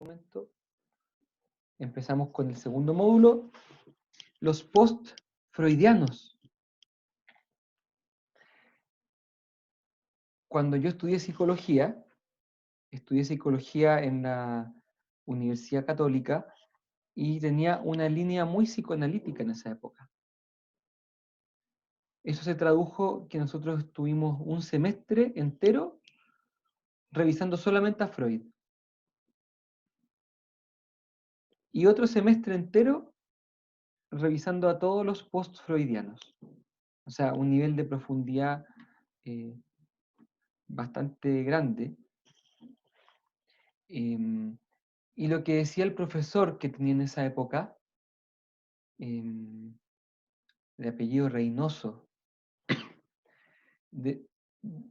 momento. Empezamos con el segundo módulo, los post-freudianos. Cuando yo estudié psicología en la Universidad Católica y tenía una línea muy psicoanalítica en esa época. Eso se tradujo que nosotros estuvimos un semestre entero revisando solamente a Freud. Y otro semestre entero revisando a todos los post-freudianos. O sea, un nivel de profundidad bastante grande. Y lo que decía el profesor que tenía en esa época, de apellido Reynoso,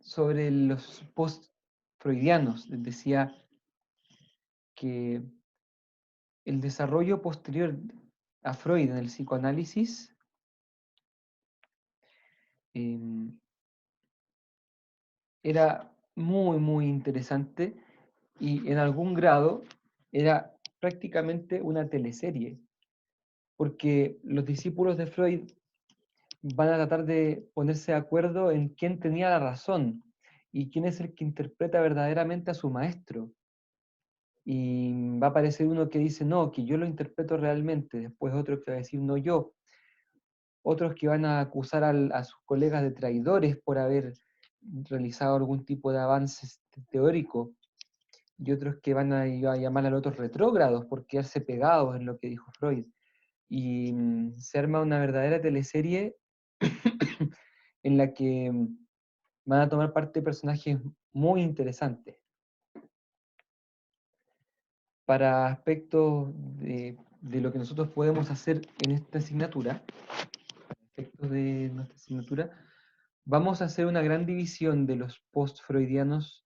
sobre los post-freudianos, decía que el desarrollo posterior a Freud en el psicoanálisis era muy, muy interesante y en algún grado era prácticamente una teleserie, porque los discípulos de Freud van a tratar de ponerse de acuerdo en quién tenía la razón y quién es el que interpreta verdaderamente a su maestro. Y va a aparecer uno que dice, no, que yo lo interpreto realmente, después otro que va a decir, no, yo. Otros que van a acusar a sus colegas de traidores por haber realizado algún tipo de avance teórico, y otros que van a llamar a los otros retrógrados por quedarse pegados en lo que dijo Freud. Y se arma una verdadera teleserie en la que van a tomar parte personajes muy interesantes. Para aspectos de lo que nosotros podemos hacer en esta asignatura, aspectos de nuestra asignatura, vamos a hacer una gran división de los post-freudianos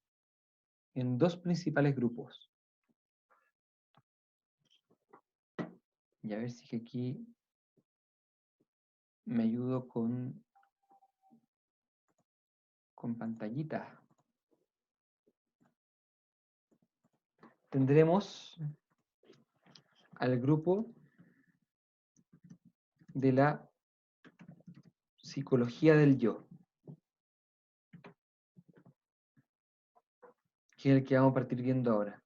en dos principales grupos. Y a ver si aquí me ayudo con pantallita. Tendremos al grupo de la psicología del yo, que es el que vamos a partir viendo ahora.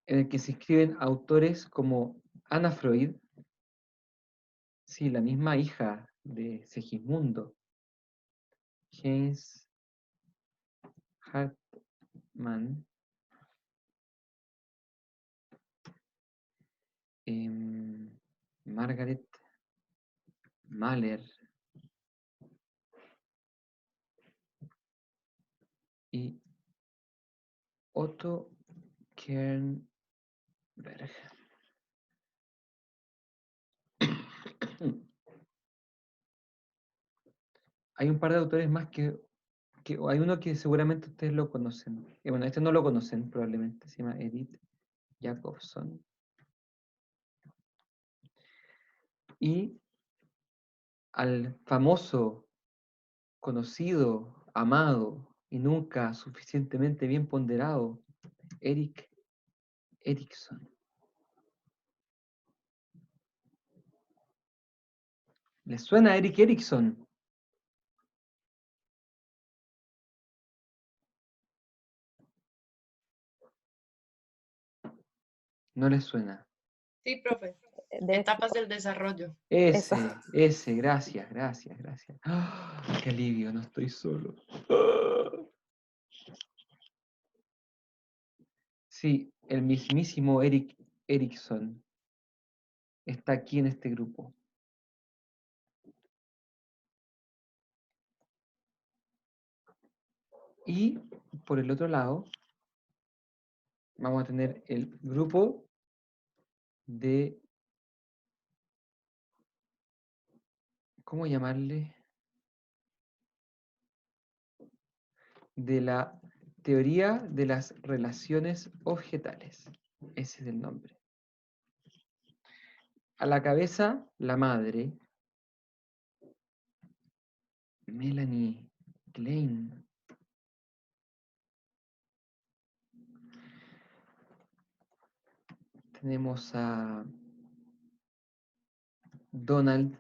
En el que se inscriben autores como Anna Freud, sí, la misma hija de Segismundo, Heinz Hartmann, Margaret Mahler y Otto Kernberg. Hay un par de autores más que hay uno que seguramente ustedes lo conocen. Bueno, este no lo conocen probablemente, se llama Edith Jacobson. Y al famoso, conocido, amado y nunca suficientemente bien ponderado Erik Erikson. ¿Les suena a Erik Erikson? ¿No les suena? Sí, profe. Etapas del desarrollo. Ese, gracias. ¡Ah! ¡Qué alivio! No estoy solo. ¡Ah! Sí, el mismísimo Erik Erikson está aquí en este grupo. Y por el otro lado, vamos a tener el grupo de, ¿cómo llamarle? De la teoría de las relaciones objetales. Ese es el nombre. A la cabeza, la madre, Melanie Klein. Tenemos a Donald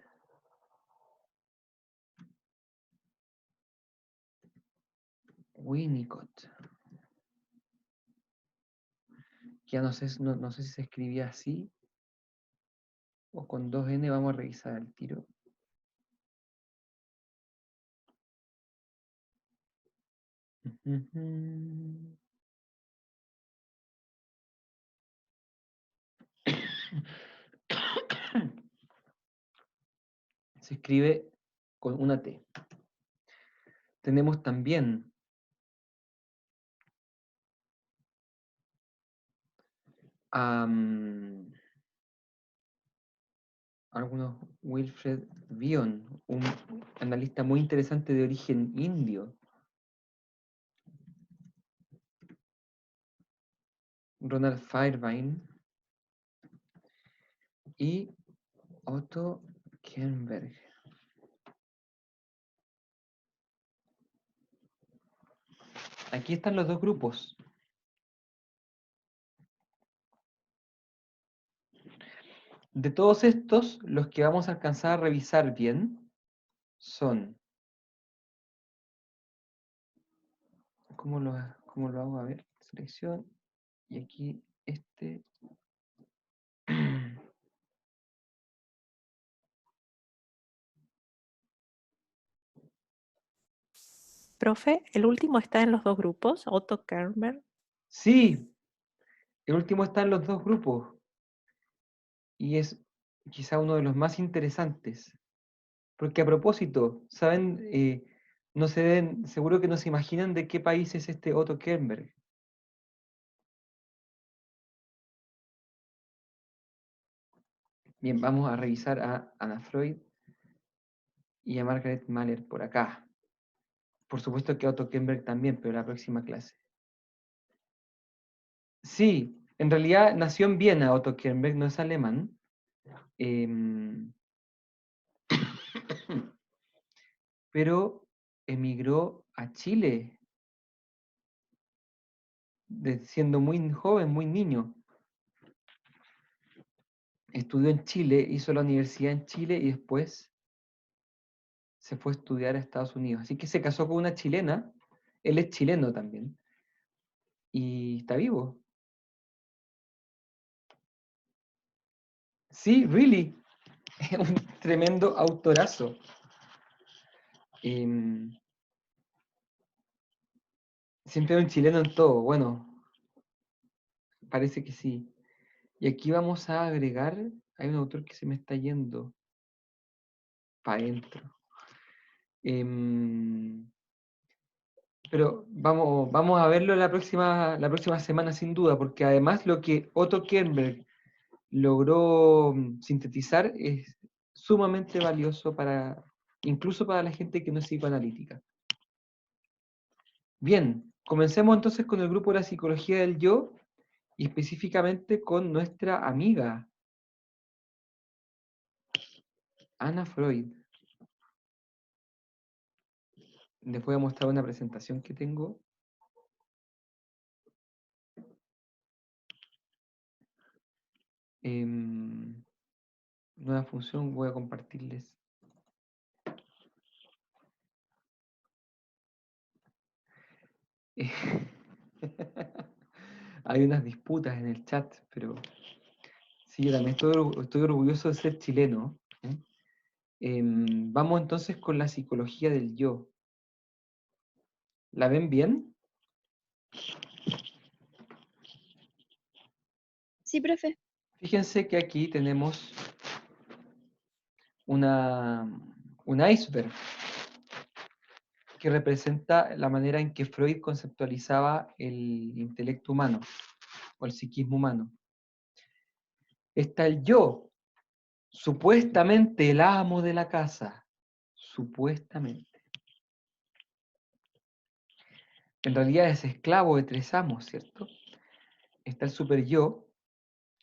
Winnicott. Ya no sé, no sé si se escribía así o con 2N, vamos a revisar al tiro. Se escribe con una T. Tenemos también algunos Wilfred Bion, un analista muy interesante de origen indio. Ronald Fairbairn y Otto Kernberg. Aquí están los dos grupos. De todos estos, los que vamos a alcanzar a revisar bien son... ¿Cómo lo hago? A ver, selección. Y aquí este... Profe, ¿el último está en los dos grupos? Otto Kernberg. Sí, el último está en los dos grupos. Y es quizá uno de los más interesantes. Porque a propósito, ¿saben? No se den, seguro que no se imaginan de qué país es este Otto Kernberg. Bien, vamos a revisar a Anna Freud y a Margaret Mahler por acá. Por supuesto que a Otto Kernberg también, pero la próxima clase. Sí, en realidad nació en Viena Otto Kernberg, no es alemán. Pero emigró a Chile, siendo muy joven, muy niño. Estudió en Chile, hizo la universidad en Chile y después se fue a estudiar a Estados Unidos. Así que se casó con una chilena, él es chileno también, y está vivo. Sí, really, es un tremendo autorazo. Siempre hay un chileno en todo, bueno, parece que sí. Y aquí vamos a agregar, hay un autor que se me está yendo para adentro. Pero vamos a verlo la próxima semana sin duda, porque además lo que Otto Kernberg logró sintetizar es sumamente valioso incluso para la gente que no es psicoanalítica. Bien, comencemos entonces con el grupo de la psicología del yo y específicamente con nuestra amiga, Anna Freud. Les voy a mostrar una presentación que tengo. Nueva función, voy a compartirles. Hay unas disputas en el chat, pero sí, yo también estoy orgulloso de ser chileno. Vamos entonces con la psicología del yo. ¿La ven bien? Sí, profe. Fíjense que aquí tenemos un iceberg que representa la manera en que Freud conceptualizaba el intelecto humano o el psiquismo humano. Está el yo, supuestamente el amo de la casa, supuestamente. En realidad es esclavo de 3 amos, ¿cierto? Está el super yo,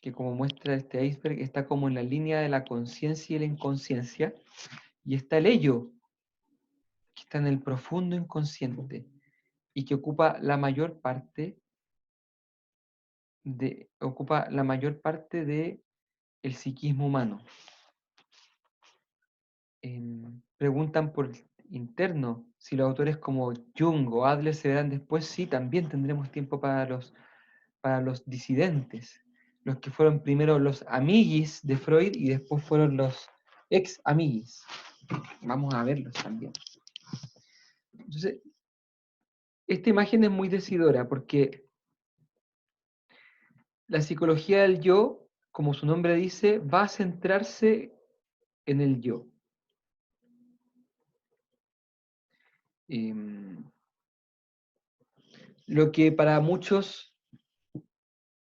que como muestra este iceberg, está como en la línea de la conciencia y la inconsciencia, y está el ello, que está en el profundo inconsciente, y que ocupa la mayor parte ocupa la mayor parte del psiquismo humano. Preguntan por interno si los autores como Jung o Adler se verán después. Sí, también tendremos tiempo para los disidentes, los que fueron primero los amiguis de Freud y después fueron los ex amiguis. Vamos a verlos también. Entonces, esta imagen es muy decidora porque la psicología del yo, como su nombre dice, va a centrarse en el yo. Lo que para muchos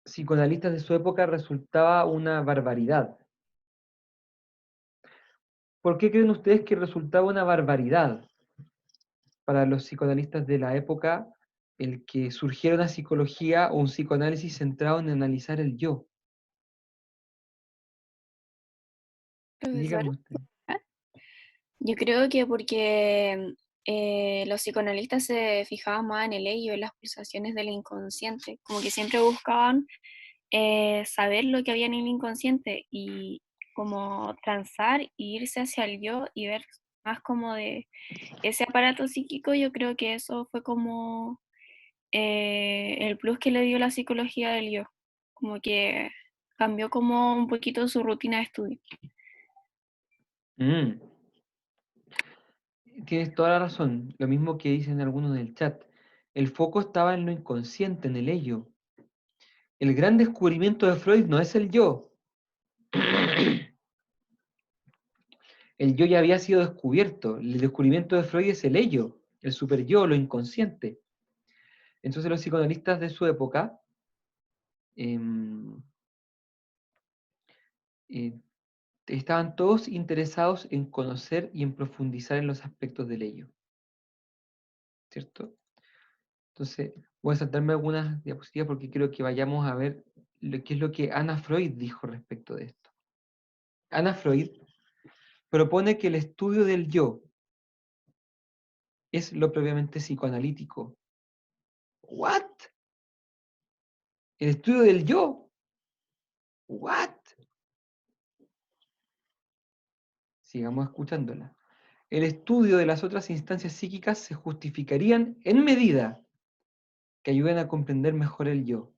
psicoanalistas de su época resultaba una barbaridad. ¿Por qué creen ustedes que resultaba una barbaridad para los psicoanalistas de la época el que surgiera una psicología o un psicoanálisis centrado en analizar el yo? Profesor, Díganme ustedes. yo creo que porque los psicoanalistas se fijaban más en el ello, en las pulsaciones del inconsciente, como que siempre buscaban saber lo que había en el inconsciente y como transar e irse hacia el yo y ver más como de ese aparato psíquico. Yo creo que eso fue como el plus que le dio la psicología del yo, como que cambió como un poquito su rutina de estudio. Tienes toda la razón, lo mismo que dicen algunos en el chat. El foco estaba en lo inconsciente, en el ello. El gran descubrimiento de Freud no es el yo. El yo ya había sido descubierto. El descubrimiento de Freud es el ello, el superyo, lo inconsciente. Entonces los psicoanalistas de su época estaban todos interesados en conocer y en profundizar en los aspectos del ello. ¿Cierto? Entonces, voy a saltarme algunas diapositivas porque quiero que vayamos a ver qué es lo que Anna Freud dijo respecto de esto. Anna Freud propone que el estudio del yo es lo propiamente psicoanalítico. ¿What? ¿El estudio del yo? ¿What? Sigamos escuchándola. El estudio de las otras instancias psíquicas se justificarían en medida que ayuden a comprender mejor el yo.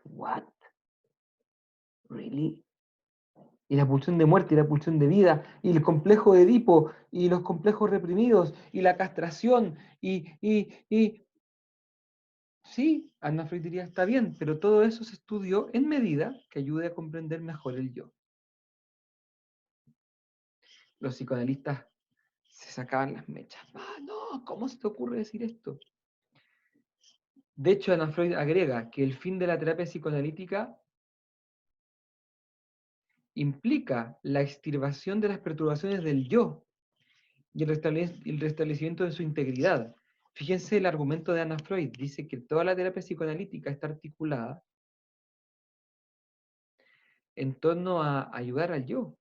What? Really? Y la pulsión de muerte y la pulsión de vida, y el complejo de Edipo, y los complejos reprimidos, y la castración, y... Sí, Anna Freud diría, está bien, pero todo eso se estudió en medida que ayude a comprender mejor el yo. Los psicoanalistas se sacaban las mechas. Ah, no, ¿cómo se te ocurre decir esto? De hecho, Anna Freud agrega que el fin de la terapia psicoanalítica implica la extirpación de las perturbaciones del yo y el restablecimiento de su integridad. Fíjense el argumento de Anna Freud. Dice que toda la terapia psicoanalítica está articulada en torno a ayudar al yo.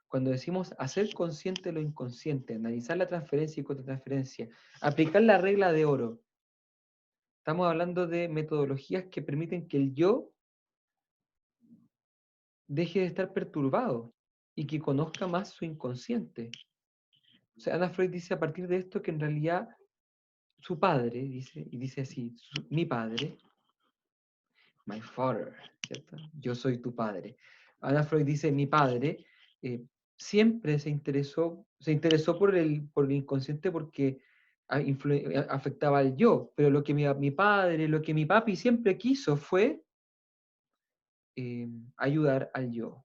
Cuando decimos hacer consciente lo inconsciente, analizar la transferencia y contratransferencia, aplicar la regla de oro, estamos hablando de metodologías que permiten que el yo deje de estar perturbado y que conozca más su inconsciente. O sea, Anna Freud dice a partir de esto que en realidad su padre, dice así, mi padre, my father, ¿cierto? Yo soy tu padre. Anna Freud dice, mi padre siempre se interesó por el inconsciente porque afectaba al yo, pero lo que mi padre, lo que mi papi siempre quiso fue ayudar al yo.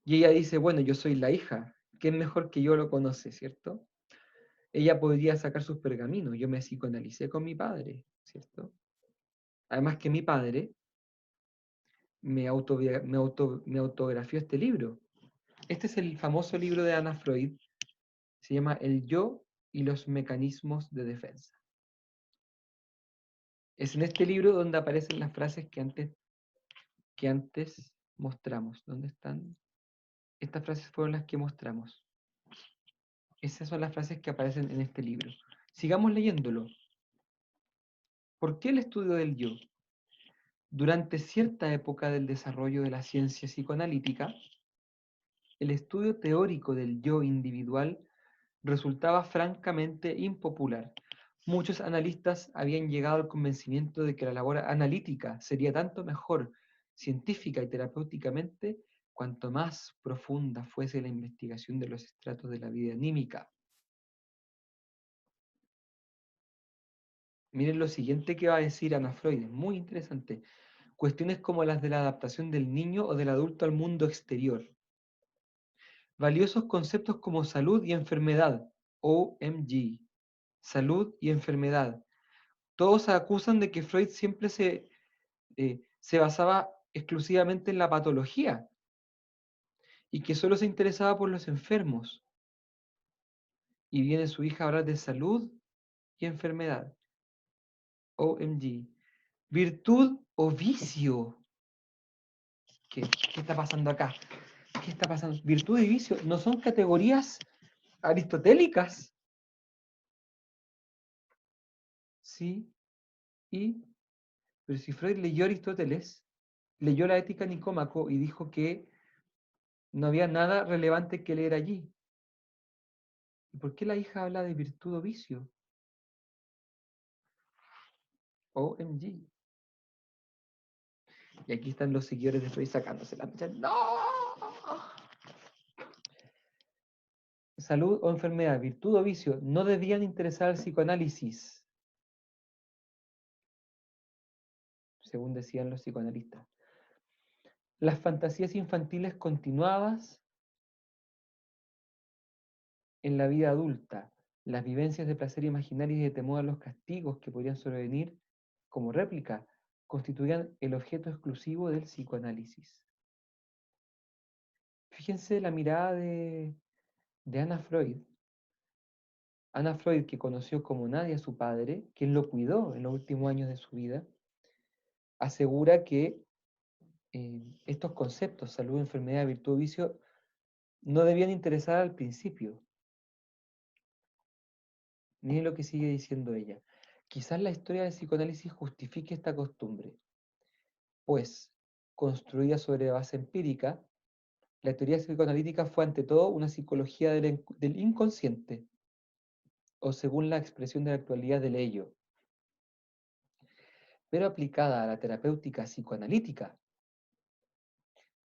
Y ella dice, bueno, yo soy la hija, ¿quién mejor que yo lo conoce, cierto? Ella podría sacar sus pergaminos, yo me psicoanalicé con mi padre, ¿cierto? Además que mi padre me autografió este libro. Este es el famoso libro de Anna Freud, se llama El yo y los mecanismos de defensa. Es en este libro donde aparecen las frases que antes mostramos. ¿Dónde están? Estas frases fueron las que mostramos. Esas son las frases que aparecen en este libro. Sigamos leyéndolo. ¿Por qué el estudio del yo? Durante cierta época del desarrollo de la ciencia psicoanalítica, el estudio teórico del yo individual resultaba francamente impopular. Muchos analistas habían llegado al convencimiento de que la labor analítica sería tanto mejor científica y terapéuticamente cuanto más profunda fuese la investigación de los estratos de la vida anímica. Miren lo siguiente que va a decir Anna Freud, muy interesante. Cuestiones como las de la adaptación del niño o del adulto al mundo exterior. Valiosos conceptos como salud y enfermedad, OMG, salud y enfermedad. Todos acusan de que Freud siempre se basaba exclusivamente en la patología y que solo se interesaba por los enfermos. Y viene su hija a hablar de salud y enfermedad. OMG. Virtud o vicio. ¿Qué está pasando acá? ¿Qué está pasando? Virtud y vicio no son categorías aristotélicas. Sí. Pero si Freud leyó a Aristóteles, leyó la Ética Nicómaco y dijo que no había nada relevante que leer allí. ¿Y por qué la hija habla de virtud o vicio? OMG. Y aquí están los seguidores de Freud sacándose la mecha. ¡No! Salud o enfermedad, virtud o vicio, no debían interesar al psicoanálisis, según decían los psicoanalistas. Las fantasías infantiles continuadas en la vida adulta, las vivencias de placer imaginario y de temor a los castigos que podrían sobrevenir como réplica, constituían el objeto exclusivo del psicoanálisis. Fíjense la mirada de Anna Freud. Anna Freud, que conoció como nadie a su padre, quien lo cuidó en los últimos años de su vida, asegura que estos conceptos, salud, enfermedad, virtud, vicio, no debían interesar al principio. Miren lo que sigue diciendo ella. Quizás la historia del psicoanálisis justifique esta costumbre, pues, construida sobre base empírica, la teoría psicoanalítica fue ante todo una psicología del inconsciente, o según la expresión de la actualidad del ello. Pero aplicada a la terapéutica psicoanalítica,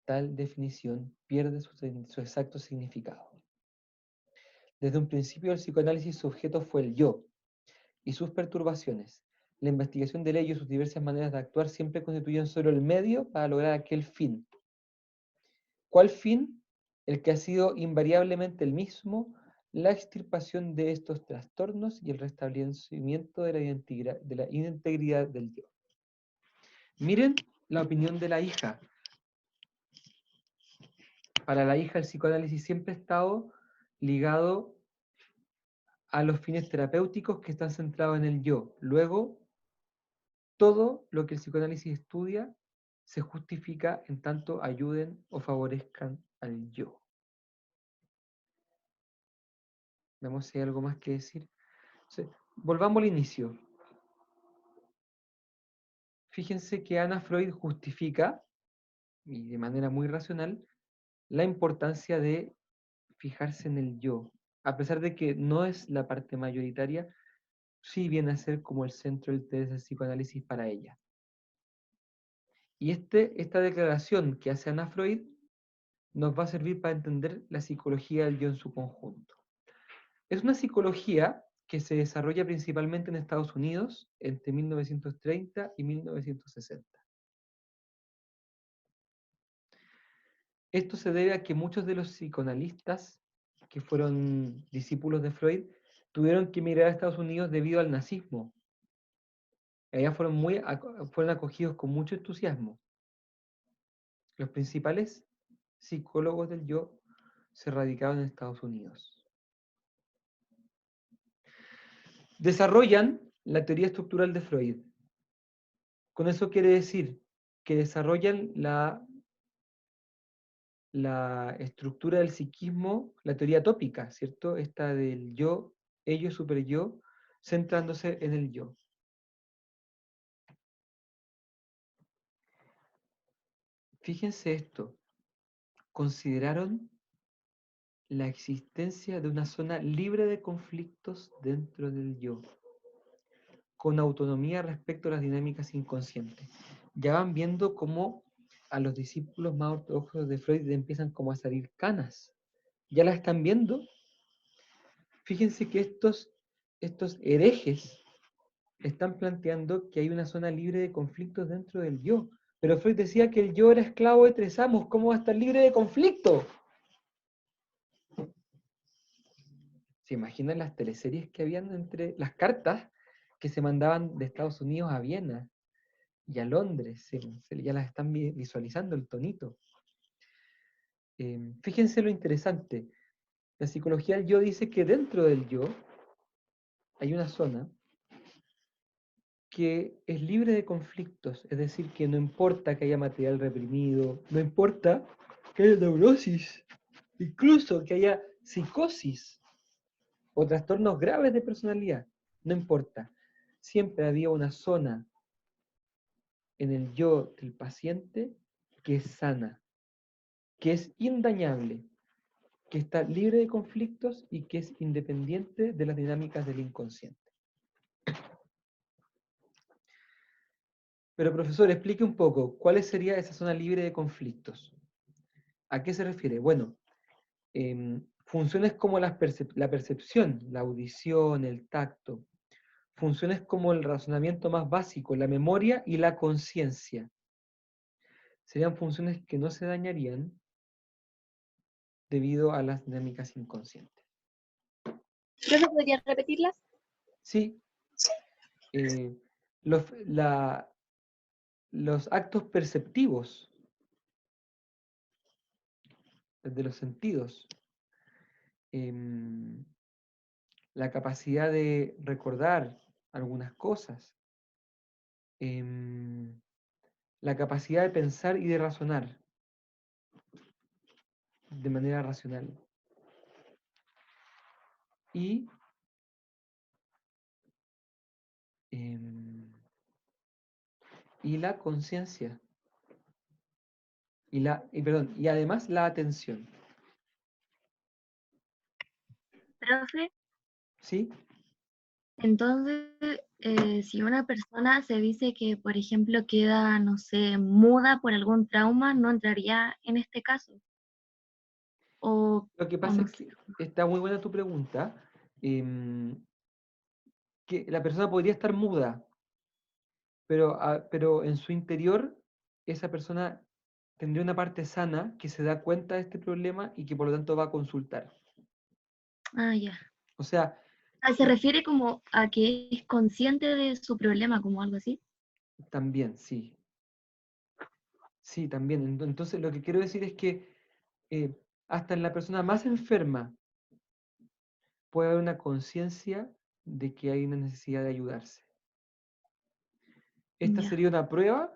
tal definición pierde su exacto significado. Desde un principio del psicoanálisis su objeto fue el yo y sus perturbaciones. La investigación del ello y sus diversas maneras de actuar siempre constituyen solo el medio para lograr aquel fin. ¿Cuál fin? El que ha sido invariablemente el mismo, la extirpación de estos trastornos y el restablecimiento de la integridad del yo. Miren la opinión de la hija. Para la hija el psicoanálisis siempre ha estado ligado a los fines terapéuticos que están centrados en el yo. Luego, todo lo que el psicoanálisis estudia se justifica en tanto ayuden o favorezcan al yo. Veamos si hay algo más que decir. Volvamos al inicio. Fíjense que Anna Freud justifica, y de manera muy racional, la importancia de fijarse en el yo, a pesar de que no es la parte mayoritaria, sí viene a ser como el centro del psicoanálisis para ella. Y esta declaración que hace Anna Freud nos va a servir para entender la psicología del yo en su conjunto. Es una psicología que se desarrolla principalmente en Estados Unidos entre 1930 y 1960. Esto se debe a que muchos de los psicoanalistas que fueron discípulos de Freud tuvieron que emigrar a Estados Unidos debido al nazismo. Allá fueron acogidos con mucho entusiasmo. Los principales psicólogos del yo se radicaron en Estados Unidos. Desarrollan la teoría estructural de Freud. Con eso quiere decir que desarrollan la la estructura del psiquismo, la teoría tópica, ¿cierto? Esta del yo, ello, superyo, centrándose en el yo. Fíjense esto, consideraron la existencia de una zona libre de conflictos dentro del yo, con autonomía respecto a las dinámicas inconscientes. Ya van viendo cómo a los discípulos más ortodoxos de Freud le empiezan como a salir canas. ¿Ya la están viendo? Fíjense que estos herejes están planteando que hay una zona libre de conflictos dentro del yo. Pero Freud decía que el yo era esclavo de tres amos. ¿Cómo va a estar libre de conflicto? ¿Se imaginan las teleseries que habían entre las cartas que se mandaban de Estados Unidos a Viena y a Londres? Ya las están visualizando el tonito. Fíjense lo interesante. La psicología del yo dice que dentro del yo hay una zona que es libre de conflictos, es decir, que no importa que haya material reprimido, no importa que haya neurosis, incluso que haya psicosis o trastornos graves de personalidad, no importa. Siempre había una zona en el yo del paciente que es sana, que es indañable, que está libre de conflictos y que es independiente de las dinámicas del inconsciente. Pero profesor, explique un poco, ¿cuál sería esa zona libre de conflictos? ¿A qué se refiere? Bueno, funciones como la percepción, la audición, el tacto, funciones como el razonamiento más básico, la memoria y la conciencia, serían funciones que no se dañarían debido a las dinámicas inconscientes. ¿Profe, podría repetirlas? Sí, los actos perceptivos de los sentidos, la capacidad de recordar algunas cosas, la capacidad de pensar y de razonar de manera racional. Y la conciencia. Y además la atención. Profe, ¿Sí? entonces, si una persona se dice que, por ejemplo, queda, no sé, muda por algún trauma, ¿no entraría en este caso? Lo que O pasa no es sé. que está muy buena tu pregunta. Que la persona podría estar muda, pero en su interior esa persona tendría una parte sana que se da cuenta de este problema y que por lo tanto va a consultar. Ah, ya. O sea, Se refiere como a que es consciente de su problema, como algo así. también, sí. Sí, también. Entonces lo que quiero decir es que hasta en la persona más enferma puede haber una conciencia de que hay una necesidad de ayudarse. Esta Ya. sería una prueba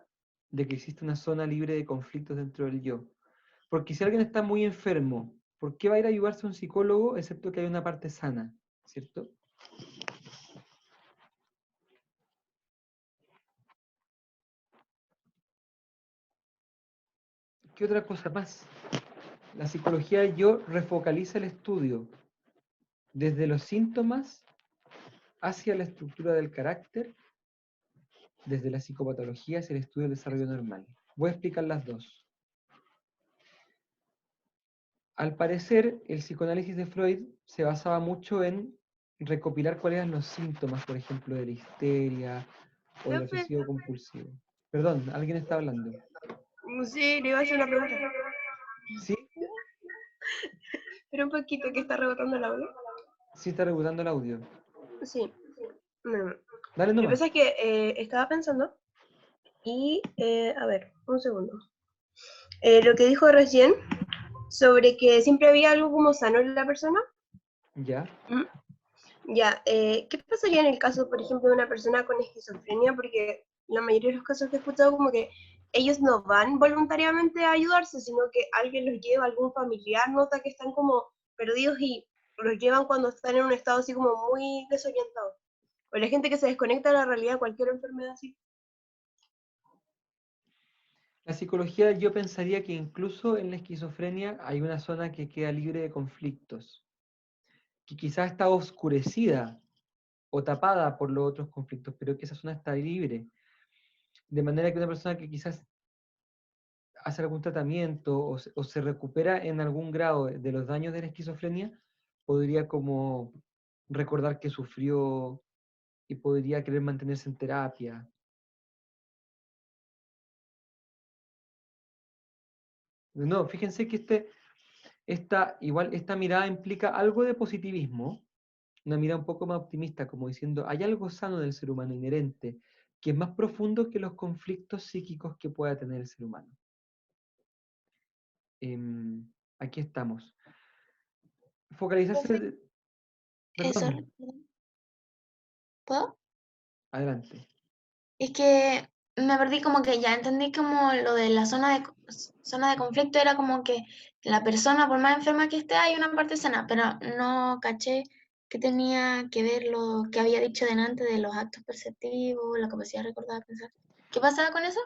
de que existe una zona libre de conflictos dentro del yo. Porque si alguien está muy enfermo, ¿por qué va a ir a ayudarse a un psicólogo excepto que hay una parte sana? ¿Cierto? ¿Qué otra cosa más? La psicología del yo refocaliza el estudio desde los síntomas hacia la estructura del carácter, desde la psicopatología hacia el estudio del desarrollo normal. Voy a explicar las dos. Al parecer, el psicoanálisis de Freud se basaba mucho en recopilar cuáles eran los síntomas, por ejemplo, de la histeria o del obsesivo compulsivo. Perdón, alguien está hablando. Sí, le iba a hacer una pregunta. ¿Sí? Pero un poquito que está rebotando el audio. Sí está rebotando el audio. Sí. Bueno, Dale lo que nomás. pasa es que estaba pensando y, a ver, un segundo. Lo que dijo recién sobre que siempre había algo como sano en la persona. Ya. ¿Mm? Ya, ¿qué pasaría en el caso, por ejemplo, de una persona con esquizofrenia? Porque la mayoría de los casos que he escuchado como que ellos no van voluntariamente a ayudarse, sino que alguien los lleva, algún familiar nota que están como perdidos y los llevan cuando están en un estado así como muy desorientado. O la gente que se desconecta de la realidad, cualquier enfermedad así. La psicología, yo pensaría que incluso en la esquizofrenia hay una zona que queda libre de conflictos, que quizás está oscurecida o tapada por los otros conflictos, pero que esa zona está libre. De manera que una persona que quizás hace algún tratamiento o se recupera en algún grado de los daños de la esquizofrenia, podría como recordar que sufrió y podría querer mantenerse en terapia. No, fíjense que esta mirada implica algo de positivismo, una mirada un poco más optimista, como diciendo, hay algo sano del ser humano inherente, que es más profundo que los conflictos psíquicos que pueda tener el ser humano. Aquí estamos. Focalizarse... Perdón, ¿Puedo? adelante. Es que me perdí, como que ya entendí como lo de la zona de conflicto era como que la persona, por más enferma que esté, hay una parte sana, pero no caché que tenía que ver lo que había dicho delante de los actos perceptivos, la capacidad de recordar, pensar. ¿Qué pasaba con eso?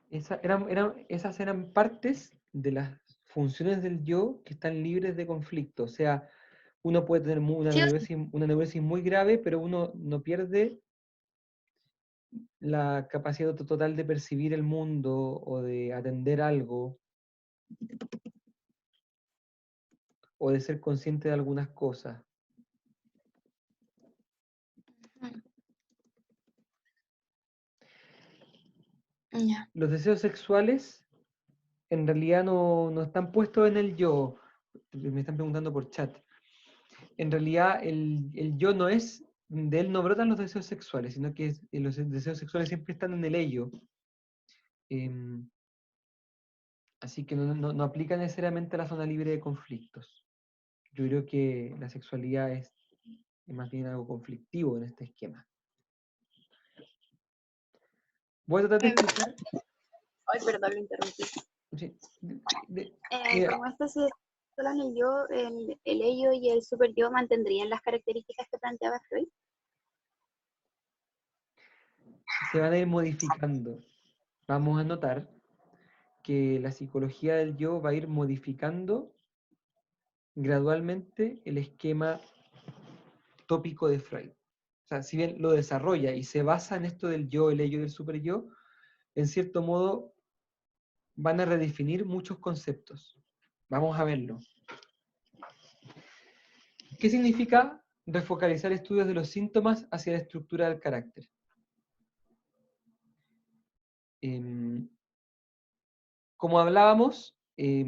Esas eran partes de las funciones del yo que están libres de conflicto. O sea, uno puede tener Sí, o sí. una neurosis muy grave, pero uno no pierde la capacidad total de percibir el mundo o de atender algo o de ser consciente de algunas cosas. Ya. Los deseos sexuales en realidad no están puestos en el yo. Me están preguntando por chat. En realidad el yo no es, de él no brotan los deseos sexuales, sino que los deseos sexuales siempre están en el ello. Así que no aplica necesariamente a la zona libre de conflictos. Yo creo que la sexualidad es más bien algo conflictivo en este esquema. Voy a tratar de explicar. Ay, perdón, lo interrumpí. Sí, mira, Como esto se solo en el yo, el ello y el super yo mantendrían las características que planteaba Freud. se van a ir modificando. Vamos a notar que la psicología del yo va a ir modificando gradualmente el esquema tópico de Freud. O sea, si bien lo desarrolla y se basa en esto del yo, el ello y el super yo, en cierto modo van a redefinir muchos conceptos. Vamos a verlo. ¿Qué significa refocalizar estudios de los síntomas hacia la estructura del carácter? Como hablábamos, hay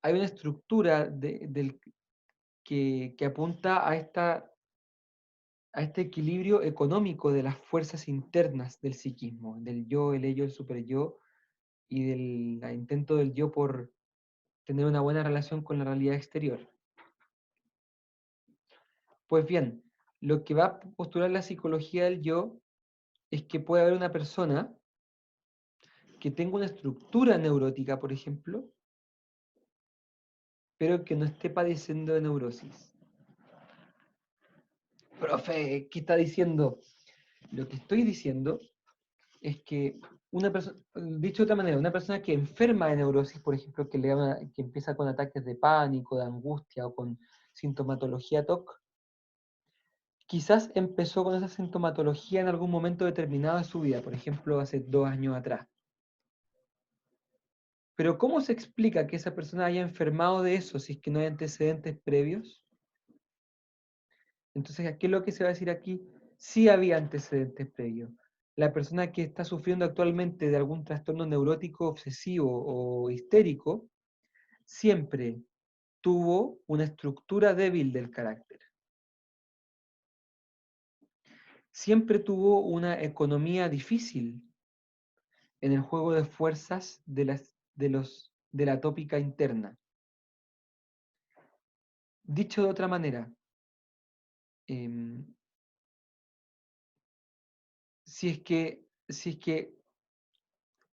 una estructura que apunta a este equilibrio económico de las fuerzas internas del psiquismo, del yo, el ello, el superyo, y del intento del yo por tener una buena relación con la realidad exterior. Pues bien, lo que va a postular la psicología del yo es que puede haber una persona que tenga una estructura neurótica, por ejemplo, pero que no esté padeciendo de neurosis. Profe, ¿qué está diciendo? Lo que estoy diciendo es que una persona, dicho de otra manera, una persona que enferma de neurosis, por ejemplo, que empieza con ataques de pánico, de angustia o con sintomatología TOC, quizás empezó con esa sintomatología en algún momento determinado de su vida, por ejemplo, hace 2 años atrás. Pero ¿cómo se explica que esa persona haya enfermado de eso si es que no hay antecedentes previos? Entonces, ¿qué es lo que se va a decir aquí? Sí había antecedentes previos. La persona que está sufriendo actualmente de algún trastorno neurótico obsesivo o histérico, siempre tuvo una estructura débil del carácter. Siempre tuvo una economía difícil en el juego de fuerzas de la tópica interna. Dicho de otra manera, si es que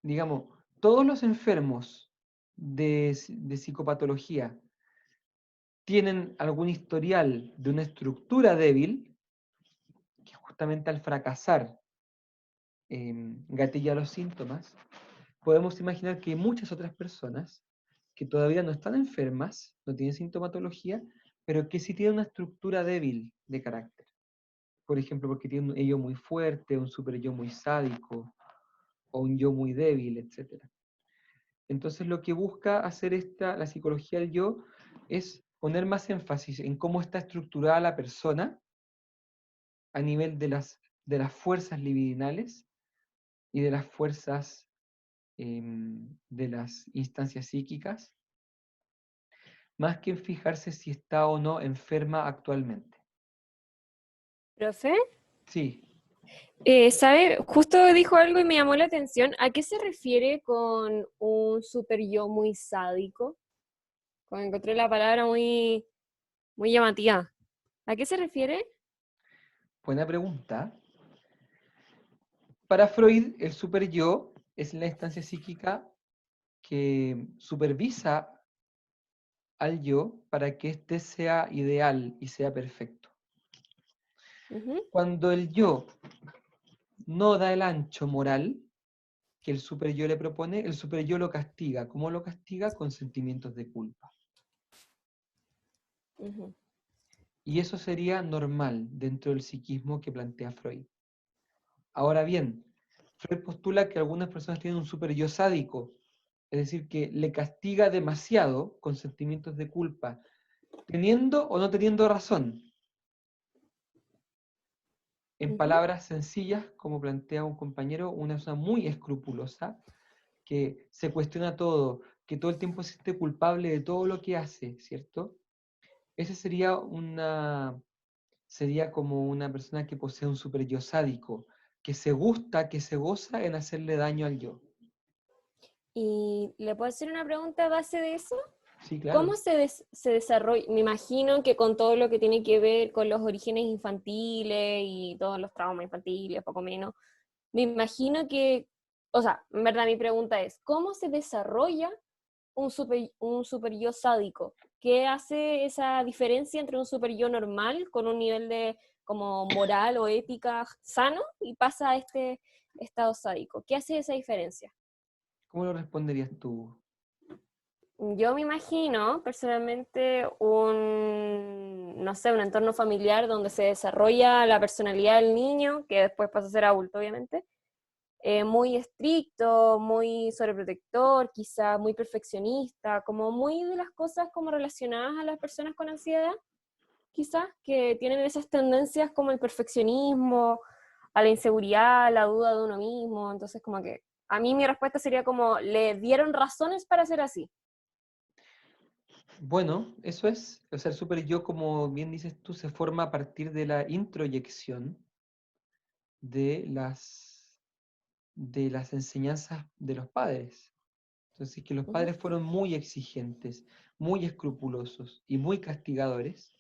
digamos, todos los enfermos de psicopatología tienen algún historial de una estructura débil, que justamente al fracasar gatilla los síntomas, podemos imaginar que hay muchas otras personas que todavía no están enfermas, no tienen sintomatología, pero que sí tienen una estructura débil de carácter. Por ejemplo, porque tienen un yo muy fuerte, un super yo muy sádico, o un yo muy débil, etc. Entonces lo que busca hacer la psicología del yo es poner más énfasis en cómo está estructurada la persona a nivel de las fuerzas libidinales y de las fuerzas de las instancias psíquicas, más que en fijarse si está o no enferma actualmente. Profe, Sí, ¿sabe? Justo dijo algo y me llamó la atención. ¿A qué se refiere con un super yo muy sádico? Como encontré la palabra muy, muy llamativa. ¿A qué se refiere? buena pregunta. Para Freud, el super yo es la instancia psíquica que supervisa al yo para que éste sea ideal y sea perfecto. Ujú. Cuando el yo no da el ancho moral que el super yo le propone, el super yo lo castiga. ¿Cómo lo castiga? Con sentimientos de culpa. Ujú. Y eso sería normal dentro del psiquismo que plantea Freud. Ahora bien, Freud postula que algunas personas tienen un super yo sádico, es decir, que le castiga demasiado con sentimientos de culpa, teniendo o no teniendo razón. En Ujú. palabras sencillas, como plantea un compañero, una persona muy escrupulosa, que se cuestiona todo, que todo el tiempo se siente culpable de todo lo que hace, ¿cierto? Ese sería como una persona que posee un super yo sádico, que se gusta, que se goza en hacerle daño al yo. ¿Y le puedo hacer una pregunta a base de eso? Sí, claro. ¿Cómo se desarrolla? Me imagino que con todo lo que tiene que ver con los orígenes infantiles y todos los traumas infantiles, poco menos, me imagino que, o sea, en verdad mi pregunta es, ¿cómo se desarrolla un super yo sádico? ¿Qué hace esa diferencia entre un super yo normal con un nivel de como moral o ética sano y pasa a este estado sádico? ¿Qué hace esa diferencia? ¿Cómo lo responderías tú? Yo me imagino personalmente no sé, un entorno familiar donde se desarrolla la personalidad del niño, que después pasa a ser adulto, obviamente, muy estricto, muy sobreprotector, quizá muy perfeccionista, como muy de las cosas como relacionadas a las personas con ansiedad, quizás, que tienen esas tendencias como el perfeccionismo, a la inseguridad, a la duda de uno mismo. Entonces, como que a mí mi respuesta sería como, le dieron razones para ser así. Bueno, eso es, o sea, el super yo, como bien dices tú, se forma a partir de la introyección de las enseñanzas de los padres. Entonces, que los Ujú. padres fueron muy exigentes, muy escrupulosos y muy castigadores,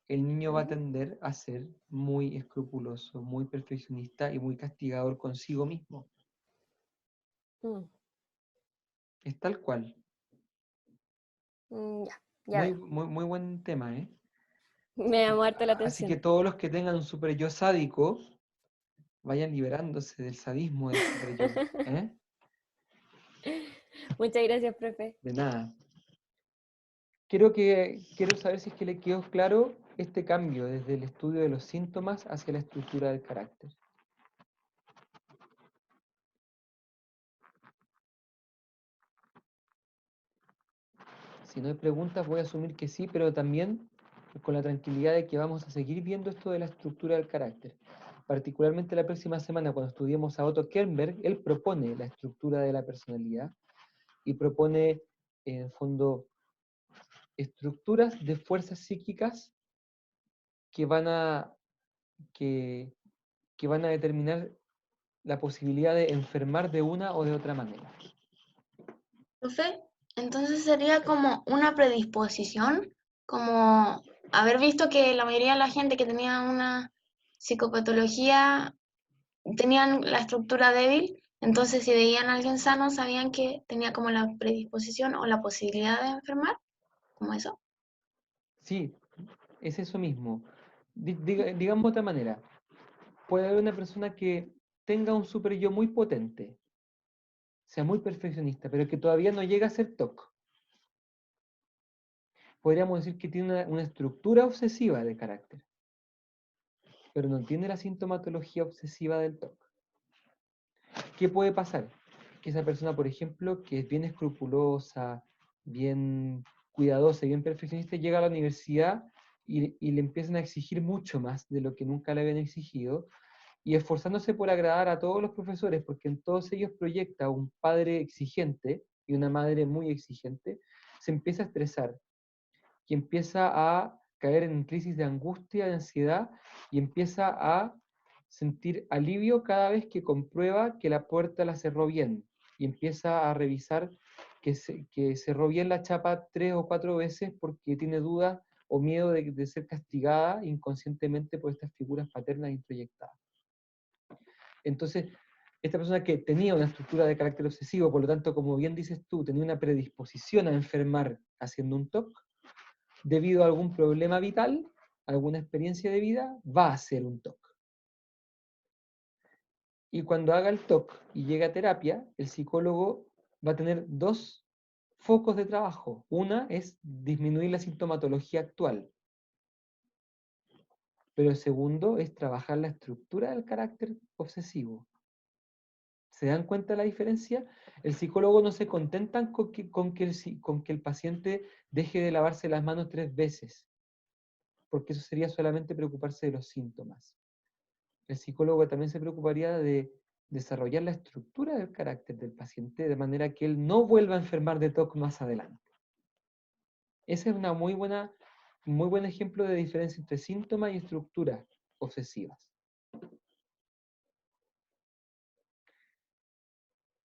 el niño va a Ujú. tender a ser muy escrupuloso, muy perfeccionista y muy castigador consigo mismo. Mm. Es tal cual. Ya Muy, veo. muy, muy buen tema, ¿eh? Me ha muerto la Así que atención. todos los que tengan un super yo sádico, vayan liberándose del sadismo del super yo, ¿eh? Muchas gracias, profe. De nada. Quiero saber si es que le quedó claro este cambio desde el estudio de los síntomas hacia la estructura del carácter. Si no hay preguntas, voy a asumir que sí, pero también con la tranquilidad de que vamos a seguir viendo esto de la estructura del carácter. Particularmente la próxima semana, cuando estudiemos a Otto Kernberg, él propone la estructura de la personalidad y propone, en el fondo, estructuras de fuerzas psíquicas que van a, que, que van a determinar la posibilidad de enfermar de una o de otra manera. Profe, entonces sería como una predisposición, como haber visto que la mayoría de la gente que tenía una psicopatología tenían la estructura débil, Entonces, si veían a alguien sano, sabían que tenía como la predisposición o la posibilidad de enfermar, como eso. Sí, es eso mismo. Digamos de otra manera, puede haber una persona que tenga un super yo muy potente, sea muy perfeccionista, pero que todavía no llega a ser TOC. Podríamos decir que tiene una estructura obsesiva de carácter, pero no tiene la sintomatología obsesiva del TOC. ¿Qué puede pasar? Que esa persona, por ejemplo, que es bien escrupulosa, bien cuidadosa y bien perfeccionista, llega a la universidad y le empiezan a exigir mucho más de lo que nunca le habían exigido, y esforzándose por agradar a todos los profesores, porque en todos ellos proyecta un padre exigente y una madre muy exigente, se empieza a estresar, y empieza a caer en crisis de angustia, de ansiedad, y empieza a sentir alivio cada vez que comprueba que la puerta la cerró bien, y empieza a revisar que cerró bien la chapa 3 o 4 veces porque tiene dudas o miedo de ser castigada inconscientemente por estas figuras paternas introyectadas. Entonces, esta persona que tenía una estructura de carácter obsesivo, por lo tanto, como bien dices tú, tenía una predisposición a enfermar haciendo un TOC, debido a algún problema vital, alguna experiencia de vida, va a ser un TOC. Y cuando haga el TOC y llegue a terapia, el psicólogo va a tener dos focos de trabajo. Una es disminuir la sintomatología actual, pero el segundo es trabajar la estructura del carácter obsesivo. ¿Se dan cuenta de la diferencia? El psicólogo no se contenta con que el paciente deje de lavarse las manos 3 veces, porque eso sería solamente preocuparse de los síntomas. El psicólogo también se preocuparía de desarrollar la estructura del carácter del paciente de manera que él no vuelva a enfermar de TOC más adelante. Ese es un muy buen ejemplo de diferencia entre síntomas y estructuras obsesivas.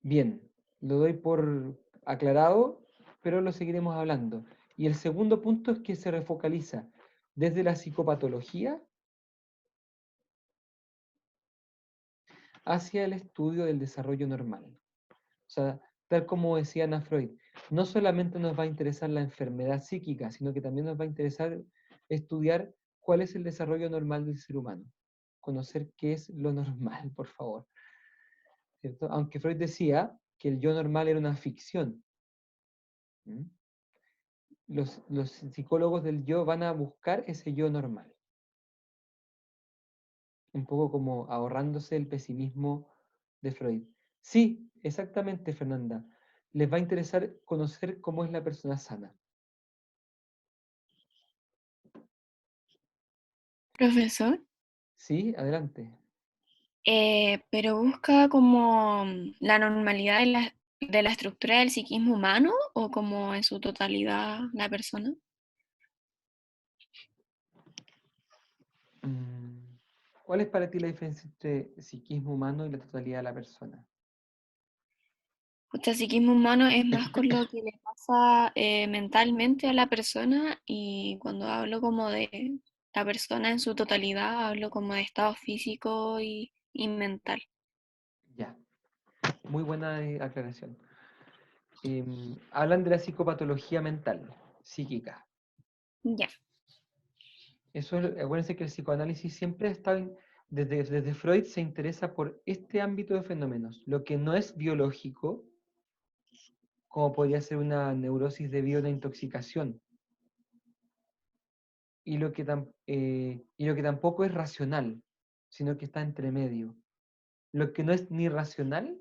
Bien, lo doy por aclarado, pero lo seguiremos hablando. Y el segundo punto es que se refocaliza desde la psicopatología hacia el estudio del desarrollo normal. O sea, tal como decía Ana Freud, no solamente nos va a interesar la enfermedad psíquica, sino que también nos va a interesar estudiar cuál es el desarrollo normal del ser humano. Conocer qué es lo normal, por favor. ¿Cierto? Aunque Freud decía que el yo normal era una ficción. ¿Mm? Los psicólogos del yo van a buscar ese yo normal. Un poco como ahorrándose el pesimismo de Freud. Sí, exactamente, Fernanda. Les va a interesar conocer cómo es la persona sana. Profesor, Sí, adelante. pero busca como la normalidad de la estructura del psiquismo humano o como en su totalidad la persona. ¿Cuál es para ti la diferencia entre psiquismo humano y la totalidad de la persona? El psiquismo humano es más con lo que le pasa mentalmente a la persona, y cuando hablo como de la persona en su totalidad, hablo como de estado físico y mental. Ya, muy buena aclaración. Hablan de la psicopatología mental, psíquica. Ya. Eso, acuérdense que el psicoanálisis siempre está, desde Freud se interesa por este ámbito de fenómenos, lo que no es biológico, como podría ser una neurosis debido a una intoxicación, y lo que tampoco es racional, sino que está entre medio. Lo que no es ni racional,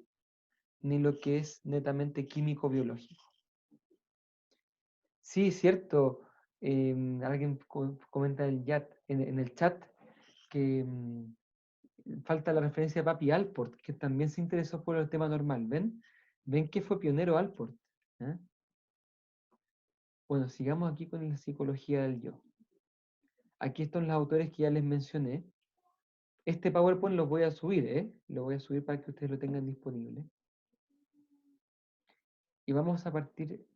ni lo que es netamente químico-biológico. Sí, cierto. Alguien comenta en el chat que falta la referencia de Papi Alport, que también se interesó por el tema normal. ¿Ven? ¿Ven que fue pionero Alport? ¿Eh? Bueno, sigamos aquí con la psicología del yo. Aquí están los autores que ya les mencioné. Este PowerPoint lo voy a subir, ¿eh? Lo voy a subir para que ustedes lo tengan disponible. Y vamos a partir,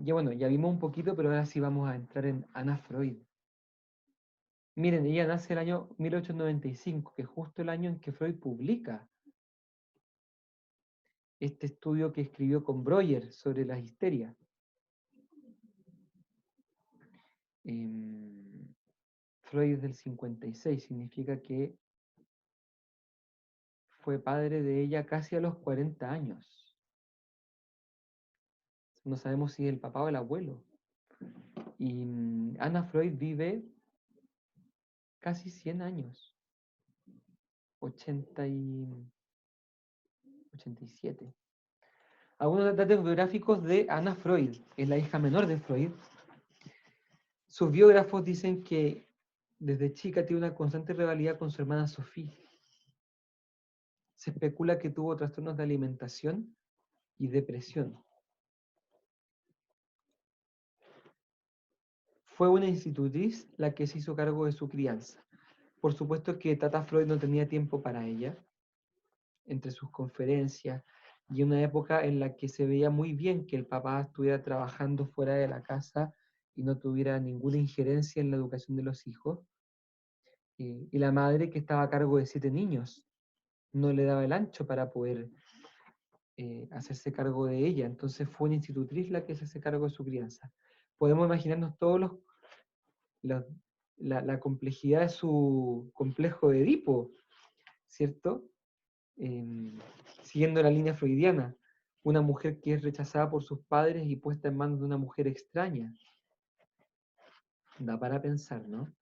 ya vimos un poquito, pero ahora sí vamos a entrar en Anna Freud. Miren, ella nace el año 1895, que es justo el año en que Freud publica este estudio que escribió con Breuer sobre la histeria. Freud es del 56, significa que fue padre de ella casi a los 40 años. No sabemos si el papá o el abuelo. Y Anna Freud vive casi 100 años. 87. Algunos datos biográficos de Anna Freud, es la hija menor de Freud. Sus biógrafos dicen que desde chica tiene una constante rivalidad con su hermana Sophie. Se especula que tuvo trastornos de alimentación y depresión. Fue una institutriz la que se hizo cargo de su crianza. Por supuesto que Tata Freud no tenía tiempo para ella, entre sus conferencias, y una época en la que se veía muy bien que el papá estuviera trabajando fuera de la casa y no tuviera ninguna injerencia en la educación de los hijos. Y la madre, que estaba a cargo de 7 niños, no le daba el ancho para poder hacerse cargo de ella. Entonces fue una institutriz la que se hace cargo de su crianza. Podemos imaginarnos todos la complejidad de su complejo de Edipo, ¿cierto? Siguiendo la línea freudiana, una mujer que es rechazada por sus padres y puesta en manos de una mujer extraña. Da para pensar, ¿no?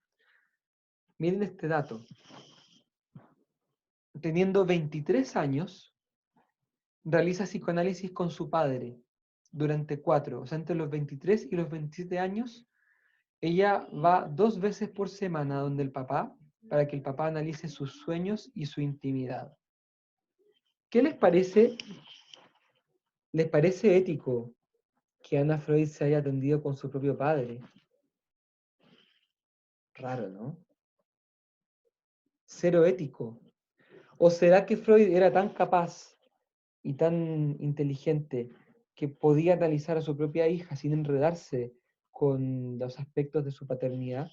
Miren este dato. Teniendo 23 años, realiza psicoanálisis con su padre durante 4, o sea, entre los 23 y los 27 años, ella va 2 veces por semana donde el papá, para que el papá analice sus sueños y su intimidad. ¿Qué les parece? ¿Les parece ético que Anna Freud se haya atendido con su propio padre? Raro, ¿no? Cero ético. ¿O será que Freud era tan capaz y tan inteligente que podía analizar a su propia hija sin enredarse con los aspectos de su paternidad?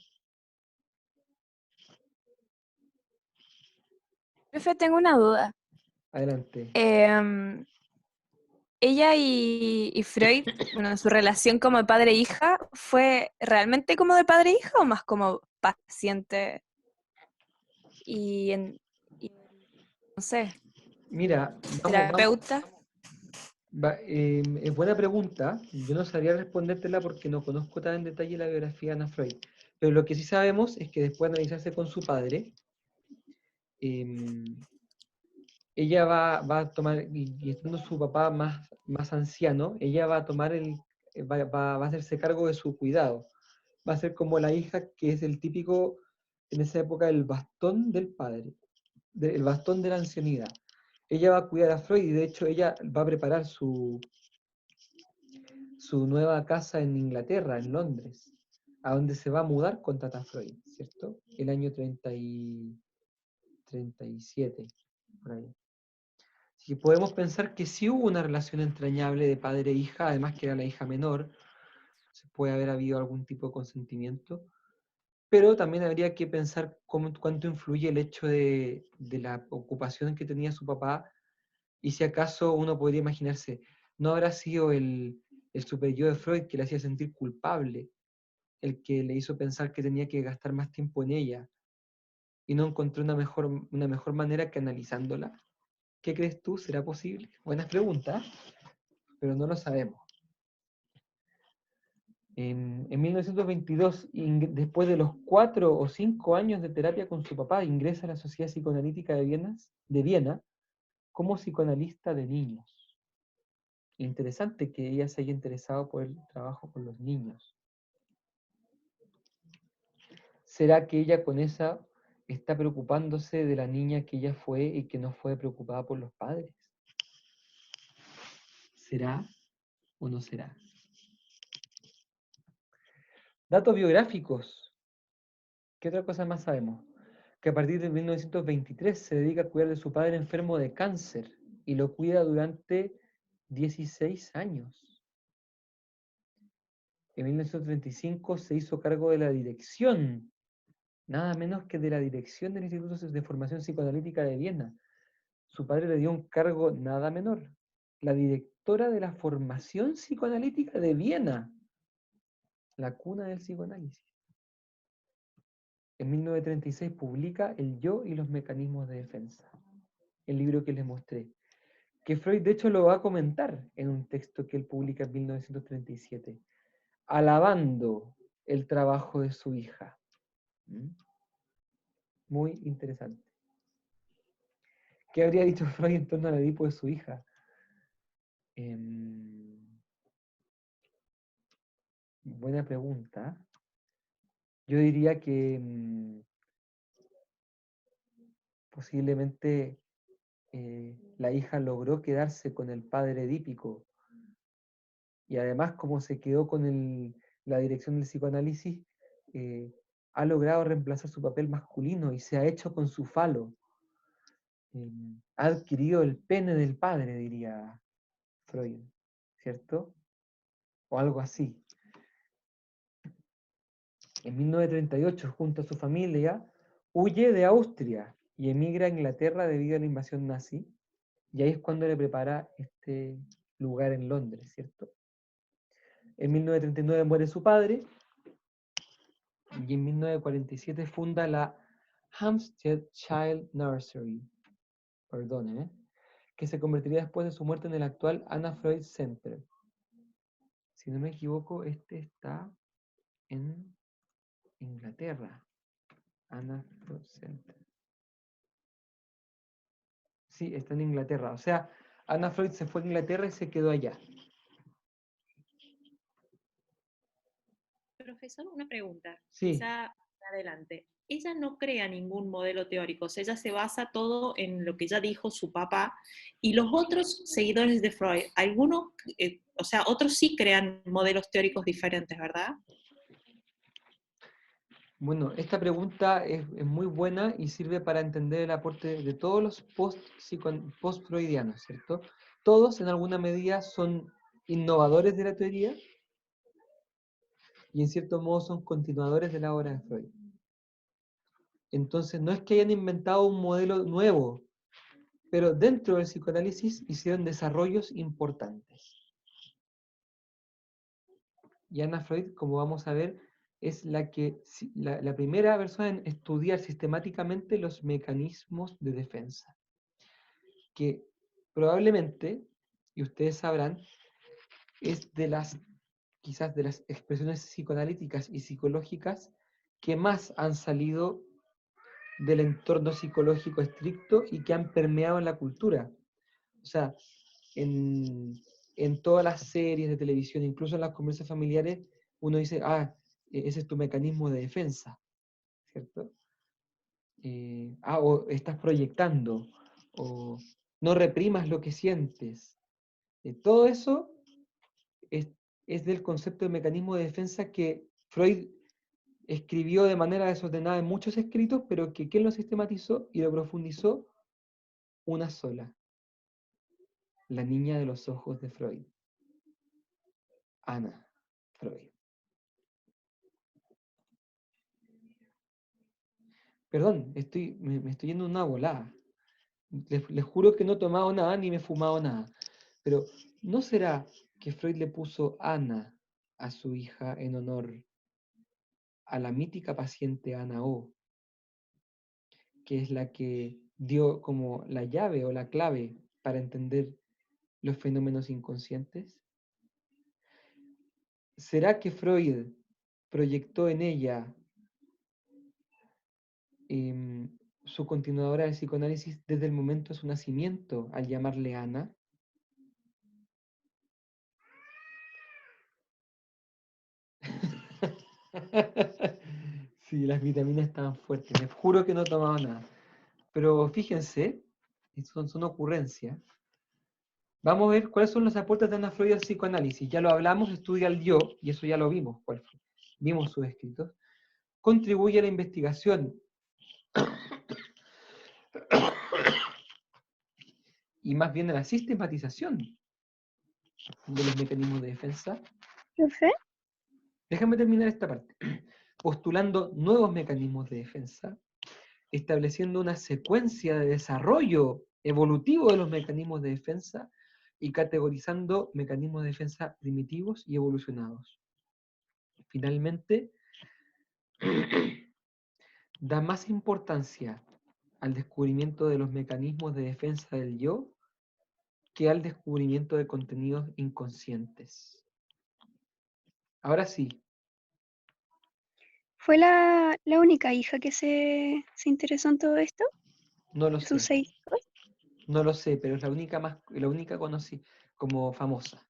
Profe, tengo una duda. Adelante. Ella y Freud, bueno, su relación como de padre e hija, ¿fue realmente como de padre e hija o más como paciente y no sé, Mira, terapeuta? es buena pregunta. Yo no sabría respondértela porque no conozco tan en detalle la biografía de Anna Freud. Pero lo que sí sabemos es que después de analizarse con su padre, ella va a tomar, y estando su papá más anciano, ella va a tomar va a hacerse cargo de su cuidado. Va a ser como la hija que es el típico, en esa época, el bastón del padre, el bastón de la ancianidad. Ella va a cuidar a Freud y de hecho ella va a preparar su nueva casa en Inglaterra, en Londres, a donde se va a mudar con Tata Freud, ¿cierto? El año 37, por ahí. Así que podemos pensar que sí hubo una relación entrañable de padre e hija, además que era la hija menor, se puede haber habido algún tipo de consentimiento, pero también habría que pensar cuánto influye el hecho de la ocupación que tenía su papá, y si acaso uno podría imaginarse, ¿no habrá sido el super yo de Freud que le hacía sentir culpable, el que le hizo pensar que tenía que gastar más tiempo en ella, y no encontró una mejor manera que analizándola? ¿Qué crees tú? ¿Será posible? Buenas preguntas, pero no lo sabemos. En 1922, después de los 4 o 5 años de terapia con su papá, ingresa a la Sociedad Psicoanalítica de Viena como psicoanalista de niños. Interesante que ella se haya interesado por el trabajo con los niños. ¿Será que ella con esa está preocupándose de la niña que ella fue y que no fue preocupada por los padres? ¿Será o no será? Datos biográficos. ¿Qué otra cosa más sabemos? Que a partir de 1923 se dedica a cuidar de su padre enfermo de cáncer y lo cuida durante 16 años. En 1935 se hizo cargo de la dirección, nada menos que de la dirección del Instituto de Formación Psicoanalítica de Viena. Su padre le dio un cargo nada menor, la directora de la formación psicoanalítica de Viena, la cuna del psicoanálisis. En 1936 publica El yo y los mecanismos de defensa, el libro que les mostré, que Freud de hecho lo va a comentar en un texto que él publica en 1937, alabando el trabajo de su hija. Muy interesante. ¿Qué habría dicho Freud en torno al Edipo de su hija? Buena pregunta. Yo diría que posiblemente la hija logró quedarse con el padre edípico, y además como se quedó con la dirección del psicoanálisis, ha logrado reemplazar su papel masculino y se ha hecho con su falo. Ha adquirido el pene del padre, diría Freud, ¿cierto? O algo así. En 1938, junto a su familia, huye de Austria y emigra a Inglaterra debido a la invasión nazi, y ahí es cuando le prepara este lugar en Londres, ¿cierto? En 1939 muere su padre, y en 1947 funda la Hampstead Child Nursery, que se convertiría después de su muerte en el actual Anna Freud Center. Si no me equivoco, este está en Inglaterra. Anna Freud Center. Sí, está en Inglaterra. O sea, Anna Freud se fue a Inglaterra y se quedó allá. Profesor, una pregunta. Sí. Quizá adelante. Ella no crea ningún modelo teórico, o sea, ella se basa todo en lo que ya dijo su papá, y los otros seguidores de Freud, algunos, o sea, otros sí crean modelos teóricos diferentes, ¿verdad? Bueno, esta pregunta es muy buena y sirve para entender el aporte de todos los post-freudianos, ¿cierto? Todos en alguna medida son innovadores de la teoría y en cierto modo son continuadores de la obra de Freud. Entonces no es que hayan inventado un modelo nuevo, pero dentro del psicoanálisis hicieron desarrollos importantes. Y Anna Freud, como vamos a ver, es la primera persona en estudiar sistemáticamente los mecanismos de defensa, que probablemente, y ustedes sabrán, es quizás de las expresiones psicoanalíticas y psicológicas que más han salido del entorno psicológico estricto y que han permeado en la cultura. O sea, en todas las series de televisión, incluso en las conversas familiares, uno dice, ese es tu mecanismo de defensa, ¿cierto? O estás proyectando, o no reprimas lo que sientes. Todo eso es del concepto de mecanismo de defensa que Freud escribió de manera desordenada en muchos escritos, pero que ¿quién lo sistematizó y lo profundizó? Una sola. La niña de los ojos de Freud. Anna Freud. Perdón, me estoy yendo una volada. Les juro que no he tomado nada ni me he fumado nada. Pero, ¿no será que Freud le puso Ana a su hija en honor a la mítica paciente Ana O, que es la que dio como la llave o la clave para entender los fenómenos inconscientes? ¿Será que Freud proyectó en ella su continuadora del psicoanálisis desde el momento de su nacimiento al llamarle Ana? Sí, las vitaminas estaban fuertes. Les juro que no he tomado nada. Pero fíjense, son ocurrencias. Vamos a ver cuáles son los aportes de Anna Freud al psicoanálisis. Ya lo hablamos, estudia el yo, y eso ya lo vimos. Vimos sus escritos. Contribuye a la investigación y más bien a la sistematización de los mecanismos de defensa. ¿Profe? Déjame terminar esta parte. Postulando nuevos mecanismos de defensa, estableciendo una secuencia de desarrollo evolutivo de los mecanismos de defensa y categorizando mecanismos de defensa primitivos y evolucionados. Finalmente, da más importancia al descubrimiento de los mecanismos de defensa del yo que al descubrimiento de contenidos inconscientes. Ahora sí. ¿Fue la única hija que se interesó en todo esto? No lo ¿Sus sé. 6 hijos? No lo sé, pero es la única conocí como famosa.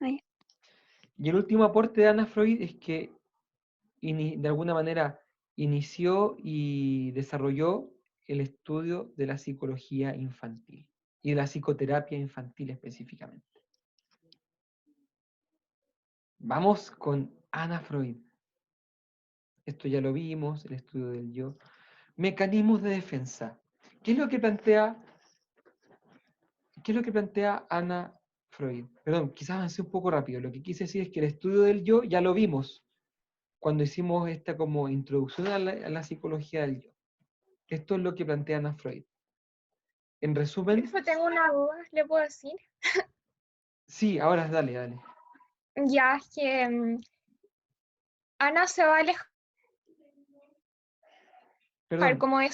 Ay. Y el último aporte de Anna Freud es que de alguna manera inició y desarrolló el estudio de la psicología infantil y de la psicoterapia infantil específicamente. Vamos con Anna Freud. Esto ya lo vimos, el estudio del yo. Mecanismos de defensa. ¿Qué es lo que plantea Anna Freud? Perdón, quizás avancé un poco rápido. Lo que quise decir es que el estudio del yo ya lo vimos cuando hicimos esta como introducción a la psicología del yo. Esto es lo que plantea Anna Freud. En resumen... Profe, tengo una duda, ¿le puedo decir? Sí, ahora dale. Ya, es que Ana se va a alejar Perdón, como de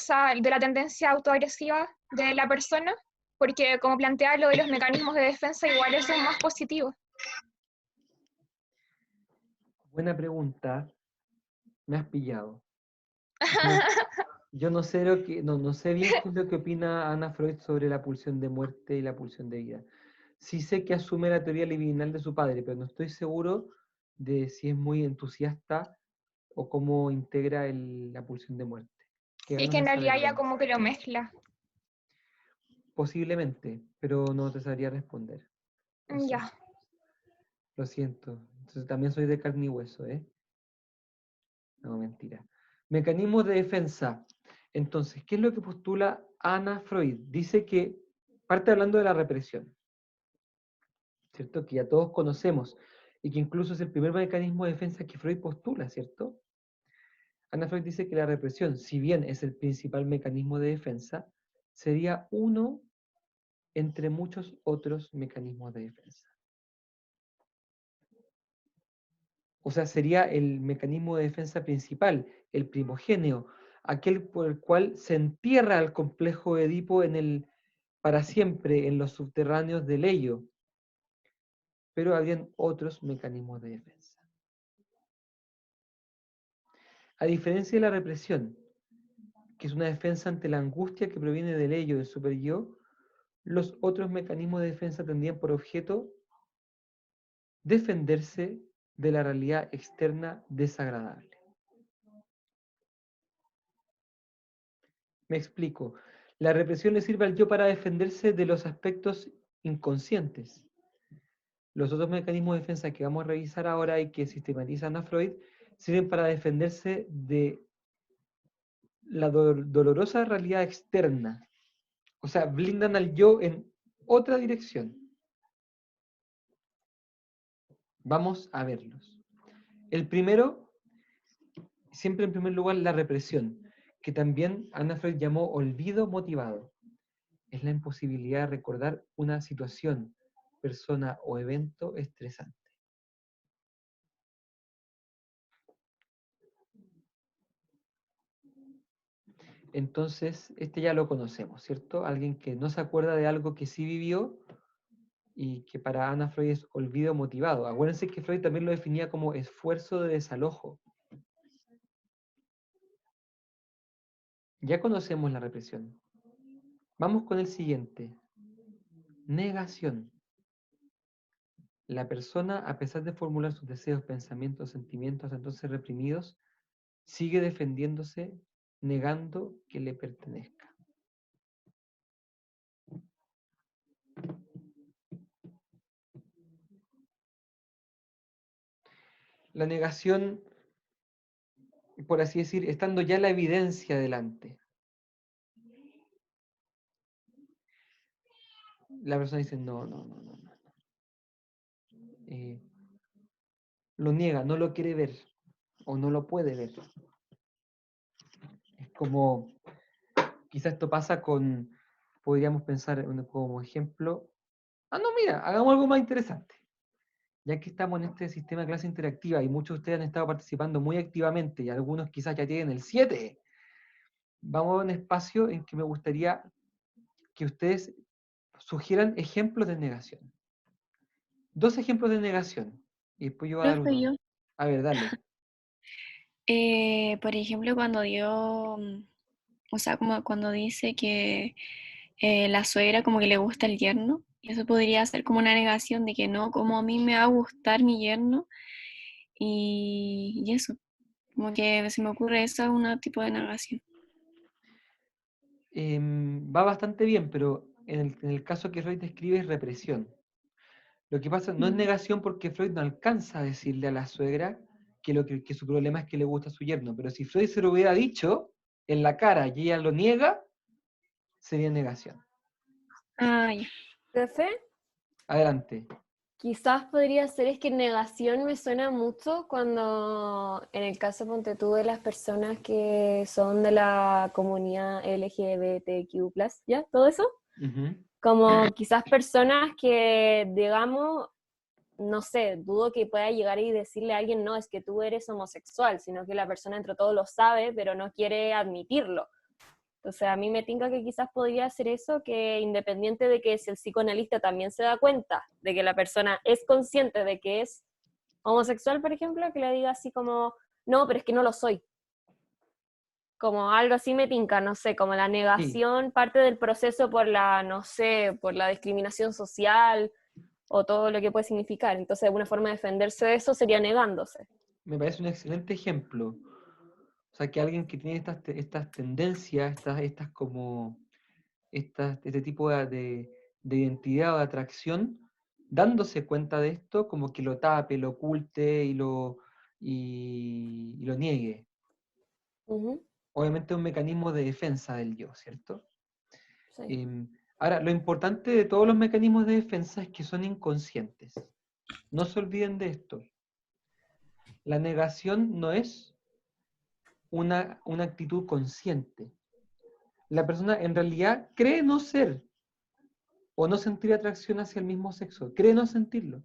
la tendencia autoagresiva de la persona, porque como plantea lo de los mecanismos de defensa, igual eso es más positivo. buena pregunta. Me has pillado. Yo no sé no sé bien qué es lo que opina Anna Freud sobre la pulsión de muerte y la pulsión de vida. Sí sé que asume la teoría libidinal de su padre, pero no estoy seguro de si es muy entusiasta o cómo integra la pulsión de muerte. Qué Sí, ganas que en de realidad saberlo. ya como que lo mezcla. Posiblemente, pero no te sabría responder. Ya. Lo siento. Entonces también soy de carne y hueso, ¿eh? No, mentira. Mecanismos de defensa. Entonces, ¿qué es lo que postula Anna Freud? Dice que parte hablando de la represión, ¿cierto? Que ya todos conocemos y que incluso es el primer mecanismo de defensa que Freud postula, ¿cierto? Anna Freud dice que la represión, si bien es el principal mecanismo de defensa, sería uno entre muchos otros mecanismos de defensa. O sea, sería el mecanismo de defensa principal, el primogéneo, aquel por el cual se entierra al complejo de Edipo para siempre en los subterráneos del Ello. Pero habrían otros mecanismos de defensa. A diferencia de la represión, que es una defensa ante la angustia que proviene del Ello, del superyo, los otros mecanismos de defensa tendrían por objeto defenderse de la realidad externa desagradable. Me explico. La represión le sirve al yo para defenderse de los aspectos inconscientes. Los otros mecanismos de defensa que vamos a revisar ahora y que sistematiza Anna Freud sirven para defenderse de la dolorosa realidad externa. O sea, blindan al yo en otra dirección. Vamos a verlos. El primero, siempre en primer lugar, la represión, que también Anna Freud llamó olvido motivado. Es la imposibilidad de recordar una situación, persona o evento estresante. Entonces, este ya lo conocemos, ¿cierto? Alguien que no se acuerda de algo que sí vivió y que para Anna Freud es olvido motivado. Acuérdense que Freud también lo definía como esfuerzo de desalojo. Ya conocemos la represión. Vamos con el siguiente. Negación. La persona, a pesar de formular sus deseos, pensamientos, sentimientos entonces reprimidos, sigue defendiéndose, negando que le pertenezca. La negación, por así decir, estando ya la evidencia delante. La persona dice, no. Lo niega, no lo quiere ver o no lo puede ver. Es como, quizás esto pasa podríamos pensar como ejemplo, Ah, no, mira, hagamos algo más interesante. Ya que estamos en este sistema de clase interactiva y muchos de ustedes han estado participando muy activamente y algunos quizás ya tienen el 7, vamos a un espacio en que me gustaría que ustedes sugieran ejemplos de negación. 2 ejemplos de negación. Y después yo voy a dar Profe, uno. yo. A ver, dale. Por ejemplo, cuando o sea, como cuando dice que la suegra como que le gusta el yerno, y eso podría ser como una negación de que no, como a mí me va a gustar mi yerno, y eso, como que se me ocurre eso, es un tipo de negación. Va bastante bien, pero en el caso que Freud describe es represión. Lo que pasa no es negación porque Freud no alcanza a decirle a la suegra que su problema es que le gusta su yerno, pero si Freud se lo hubiera dicho en la cara y ella lo niega, sería negación. Ah, ya. Profe, Adelante. quizás podría ser, es que negación me suena mucho cuando, en el caso ponte tú de las personas que son de la comunidad LGBTQ+, ¿ya? ¿Todo eso? Ujú. Como quizás personas que, digamos, no sé, dudo que pueda llegar y decirle a alguien, no, es que tú eres homosexual, sino que la persona entre todos lo sabe, pero no quiere admitirlo. Entonces a mí me tinca que quizás podría ser eso, que independiente de que si el psicoanalista también se da cuenta de que la persona es consciente de que es homosexual, por ejemplo, que le diga así como, no, pero es que no lo soy. Como algo así me tinca, no sé, como la negación, parte del proceso por la, no sé, por la discriminación social o todo lo que puede significar. Entonces, una forma de defenderse de eso sería negándose. Me parece un excelente ejemplo. O sea, que alguien que tiene estas tendencias, este tipo de identidad o de atracción, dándose cuenta de esto, como que lo tape, lo oculte y lo niegue. Obviamente es un mecanismo de defensa del yo, ¿cierto? Sí. Ahora, lo importante de todos los mecanismos de defensa es que son inconscientes. No se olviden de esto. La negación no es una actitud consciente. La persona en realidad cree no ser o no sentir atracción hacia el mismo sexo, cree no sentirlo.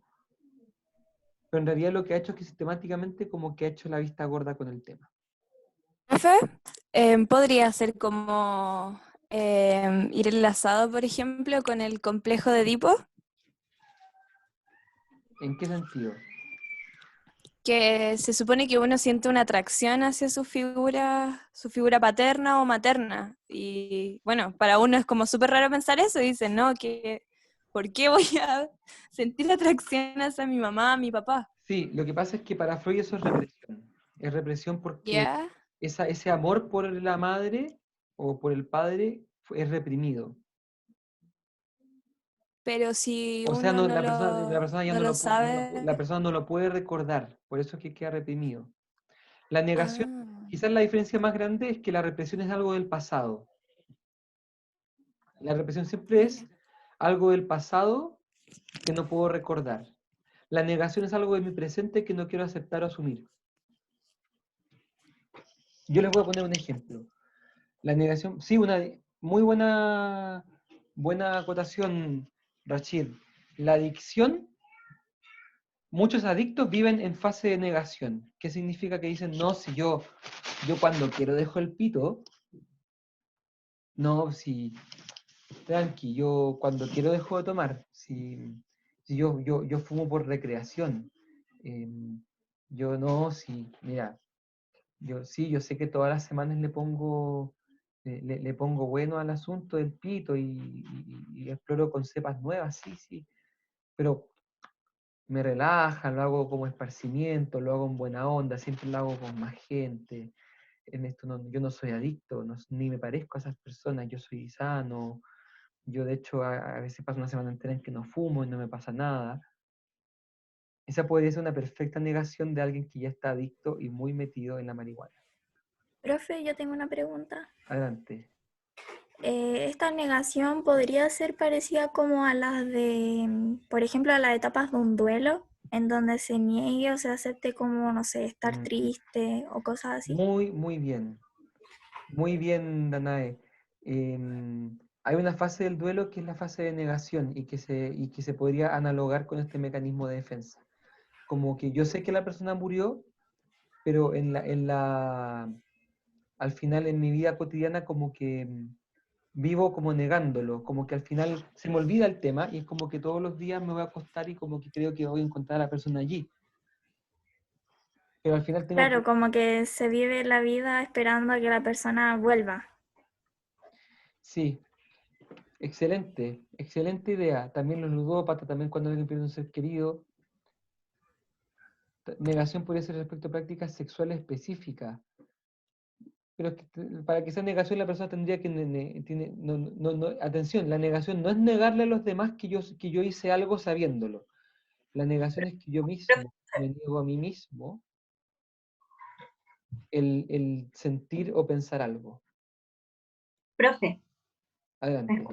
Pero en realidad lo que ha hecho es que sistemáticamente como que ha hecho la vista gorda con el tema. Profe, podría ser como ir enlazado, por ejemplo, con el complejo de Edipo, ¿En qué sentido? que se supone que uno siente una atracción hacia su figura paterna o materna. Y bueno, para uno es como súper raro pensar eso, y dicen, no, que ¿por qué voy a sentir atracción hacia mi mamá, a mi papá? Sí, lo que pasa es que para Freud eso es represión. Es represión porque ¿Ya? ese amor por la madre o por el padre es reprimido. Pero si O sea, uno no la persona ya no no lo lo, sabe... la persona no lo puede recordar, por eso es que queda reprimido. La negación, Ah, quizás la diferencia más grande es que la represión es algo del pasado. La represión siempre es algo del pasado que no puedo recordar. La negación es algo de mi presente que no quiero aceptar o asumir. Yo les voy a poner un ejemplo. La negación, sí, una muy buena acotación, Rachid. La adicción, muchos adictos viven en fase de negación. ¿Qué significa que dicen, no, si yo cuando quiero dejo el pito, no, si, tranqui, yo cuando quiero dejo de tomar, si yo fumo por recreación, yo no, si, mira, yo sé que todas las semanas le pongo bueno al asunto del pito y exploro con cepas nuevas, sí, pero me relaja, lo hago como esparcimiento, lo hago en buena onda, siempre lo hago con más gente. En esto yo no soy adicto, ni me parezco a esas personas, yo soy sano. Yo de hecho a veces paso una semana entera en que no fumo y no me pasa nada. Esa podría ser una perfecta negación de alguien que ya está adicto y muy metido en la marihuana. Profe, yo tengo una pregunta. Adelante. Esta negación podría ser parecida como a las de, por ejemplo, a las etapas de un duelo, en donde se niegue o se acepte como, no sé, estar triste o cosas así. Muy bien. Muy bien, Danae. hay una fase del duelo que es la fase de negación y que se podría analogar con este mecanismo de defensa. Como que yo sé que la persona murió, pero al final en mi vida cotidiana como que vivo como negándolo, como que al final se me olvida el tema y es como que todos los días me voy a acostar y como que creo que voy a encontrar a la persona allí. Pero al final tengo Claro, que... como que se vive la vida esperando a que la persona vuelva. Sí, excelente, excelente idea. También los ludópatas, también cuando alguien pierde un ser querido. Negación podría ser respecto a prácticas sexuales específicas. Pero para que sea negación la persona tendría que... atención, la negación no es negarle a los demás que yo hice algo sabiéndolo. La negación es que yo mismo me niego a mí mismo el sentir o pensar algo. Profe, Adelante.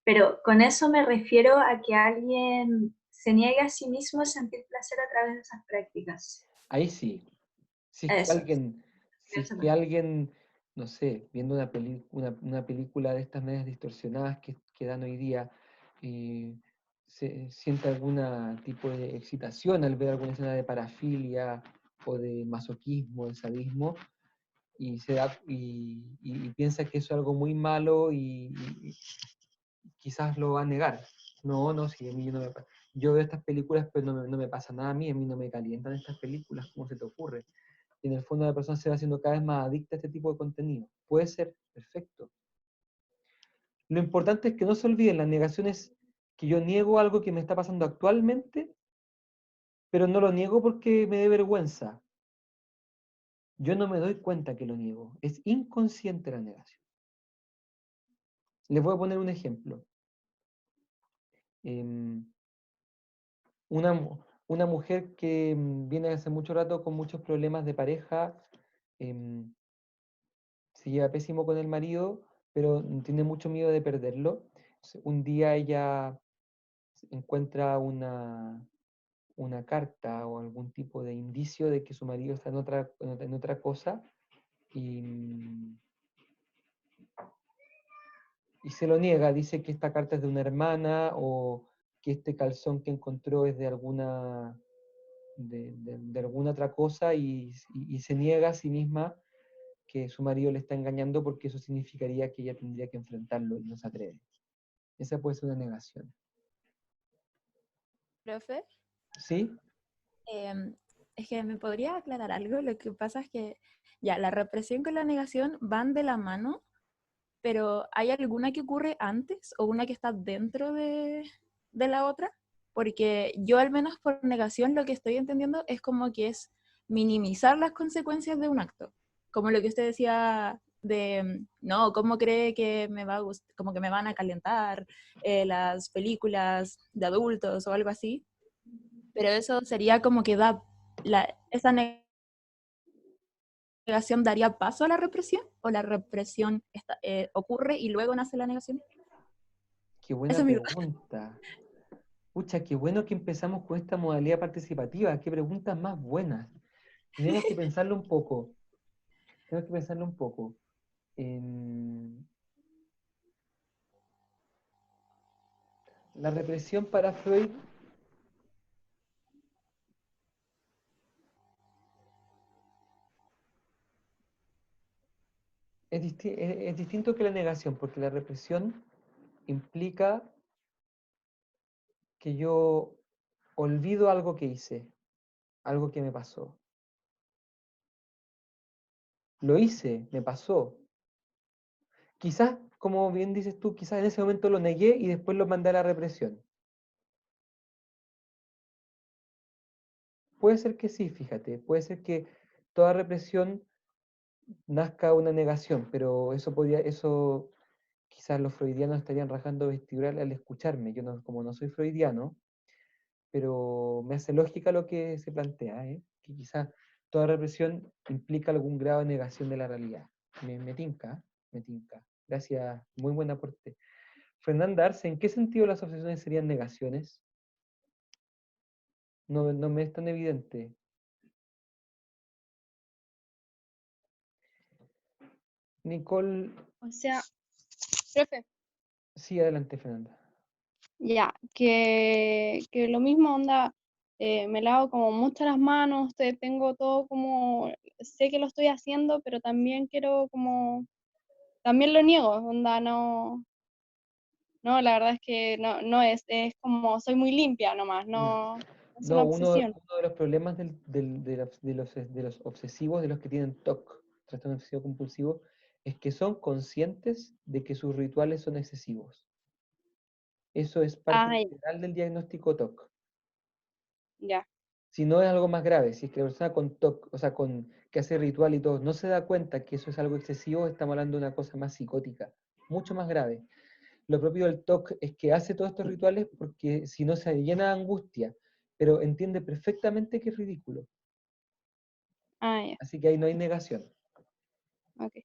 pero con eso me refiero a que alguien se niegue a sí mismo a sentir placer a través de esas prácticas. Ahí sí. Si es Eso. que alguien, no sé, viendo una película de estas medias distorsionadas que dan hoy día, se siente algún tipo de excitación al ver alguna escena de parafilia o de masoquismo, de sadismo, y piensa que eso es algo muy malo y quizás lo va a negar. No, sí, a mí no me pasa. Yo veo estas películas, pero no me pasa nada a mí no me calientan estas películas, ¿cómo se te ocurre? Y en el fondo la persona se va haciendo cada vez más adicta a este tipo de contenido. Puede ser, perfecto. Lo importante es que no se olviden, la negación es que yo niego algo que me está pasando actualmente, pero no lo niego porque me dé vergüenza. Yo no me doy cuenta que lo niego. Es inconsciente la negación. Les voy a poner un ejemplo. Una mujer que viene hace mucho rato con muchos problemas de pareja, se lleva pésimo con el marido, pero tiene mucho miedo de perderlo. Un día ella encuentra una carta o algún tipo de indicio de que su marido está en otra cosa y se lo niega, dice que esta carta es de una hermana o que este calzón que encontró es de alguna otra cosa y se niega a sí misma que su marido le está engañando porque eso significaría que ella tendría que enfrentarlo y no se atreve. Esa puede ser una negación. Profe, ¿Sí? es que me podría aclarar algo. Lo que pasa es que ya la represión con la negación van de la mano, pero ¿hay alguna que ocurre antes o una que está dentro de la otra? Porque yo al menos por negación lo que estoy entendiendo es como que es minimizar las consecuencias de un acto. Como lo que usted decía de, no, ¿cómo cree que me va a como que me van a calentar las películas de adultos o algo así? Pero eso sería como que esa negación daría paso a la represión, o la represión ocurre y luego nace la negación. Qué buena pregunta. Pucha, qué bueno que empezamos con esta modalidad participativa. Qué preguntas más buenas. Tenemos que pensarlo un poco. La represión para Freud es distinto que la negación, porque la represión implica que yo olvido algo que hice, algo que me pasó. Lo hice, me pasó. Quizás, como bien dices tú, quizás en ese momento lo negué y después lo mandé a la represión. Puede ser que sí, fíjate, puede ser que toda represión nazca una negación, pero eso quizás los freudianos estarían rajando vestibular al escucharme. Yo como no soy freudiano, pero me hace lógica lo que se plantea, que quizás toda represión implica algún grado de negación de la realidad. Me tinca, me tinca. Gracias, muy buen aporte. Fernanda Arce, ¿en qué sentido las obsesiones serían negaciones? No me es tan evidente. Nicole. O sea, profe, Sí, adelante, Fernanda. Ya, que lo mismo onda, me lavo como mucho las manos, tengo todo como, sé que lo estoy haciendo, pero también quiero como, también lo niego, onda, no, no, la verdad es que no es como, soy muy limpia nomás, no es una No, uno obsesión. de los problemas de los obsesivos, de los que tienen TOC, trastorno obsesivo compulsivo, es que son conscientes de que sus rituales son excesivos. Eso es parte Ah, integral del diagnóstico TOC. ya. Si no es algo más grave, si es que la persona con TOC, o sea, que hace ritual y todo, no se da cuenta que eso es algo excesivo, estamos hablando de una cosa más psicótica, mucho más grave. Lo propio del TOC es que hace todos estos rituales porque si no se llena de angustia, pero entiende perfectamente que es ridículo. Ah, ya. Así que ahí no hay negación. Ok.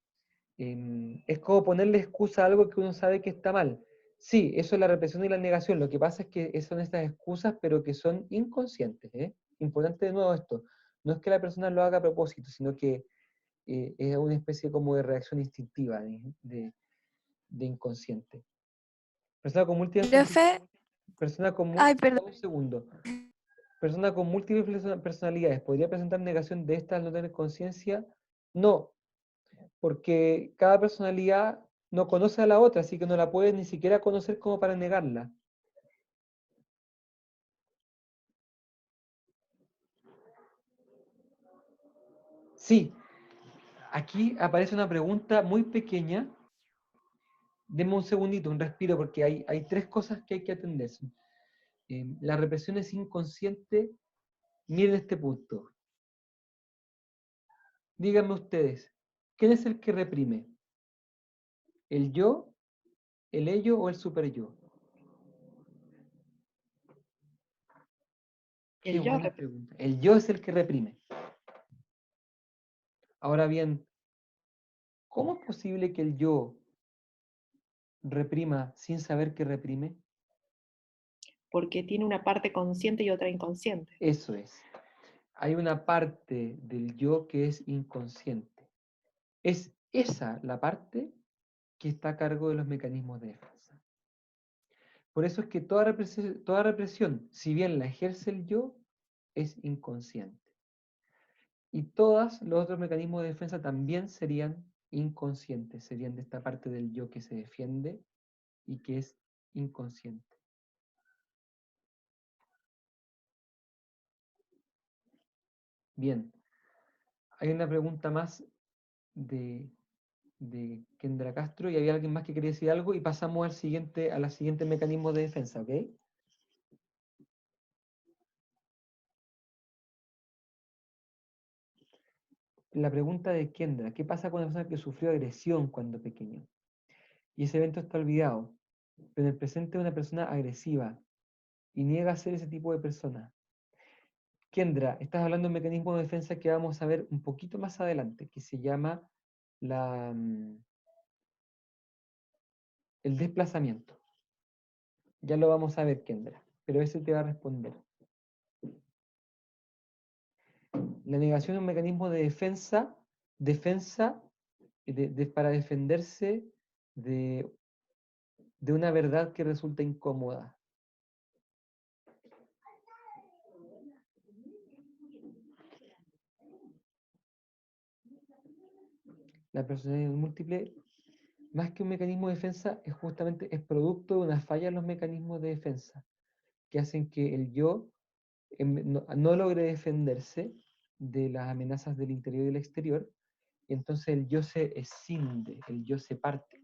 Es como ponerle excusa a algo que uno sabe que está mal. Sí, eso es la represión y la negación. Lo que pasa es que son estas excusas, pero que son inconscientes. Importante de nuevo esto. No es que la persona lo haga a propósito, sino que es una especie como de reacción instintiva, de inconsciente. Persona con múltiples Profe, ay, perdón. un segundo. Persona con múltiples personalidades, ¿podría presentar negación de esta al no tener conciencia? No, porque cada personalidad no conoce a la otra, así que no la puede ni siquiera conocer como para negarla. Sí, aquí aparece una pregunta muy pequeña. Deme un segundito, un respiro, porque hay tres cosas que hay que atender. La represión es inconsciente. Miren este punto. Díganme ustedes, ¿quién es el que reprime? ¿El yo, el ello o el superyo? Qué El yo buena pregunta. El yo es el que reprime. Ahora bien, ¿cómo es posible que el yo reprima sin saber que reprime? Porque tiene una parte consciente y otra inconsciente. Eso es. Hay una parte del yo que es inconsciente. Es esa la parte que está a cargo de los mecanismos de defensa. Por eso es que toda represión, si bien la ejerce el yo, es inconsciente. Y todos los otros mecanismos de defensa también serían inconscientes, serían de esta parte del yo que se defiende y que es inconsciente. Bien, hay una pregunta más de Kendra Castro y había alguien más que quería decir algo y pasamos a la siguiente mecanismo de defensa, ¿ok? La pregunta de Kendra, ¿qué pasa con la persona que sufrió agresión cuando pequeño? Y ese evento está olvidado, pero en el presente es una persona agresiva y niega ser ese tipo de persona. Kendra, estás hablando de un mecanismo de defensa que vamos a ver un poquito más adelante, que se llama el desplazamiento. Ya lo vamos a ver, Kendra, pero ese te va a responder. La negación es un mecanismo de defensa para defenderse de una verdad que resulta incómoda. La personalidad múltiple, más que un mecanismo de defensa, es producto de una falla en los mecanismos de defensa, que hacen que el yo no logre defenderse de las amenazas del interior y del exterior, y entonces el yo se escinde, el yo se parte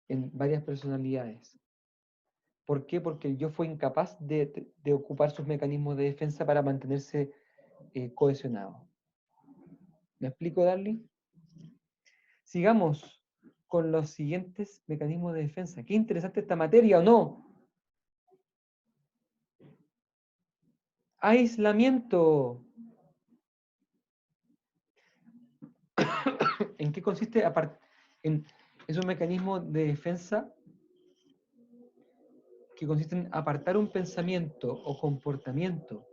en varias personalidades. ¿Por qué? Porque el yo fue incapaz de ocupar sus mecanismos de defensa para mantenerse cohesionado. ¿Me explico, Darling? Sigamos con los siguientes mecanismos de defensa. Qué interesante esta materia, ¿o no? Aislamiento. ¿En qué consiste? Es un mecanismo de defensa que consiste en apartar un pensamiento o comportamiento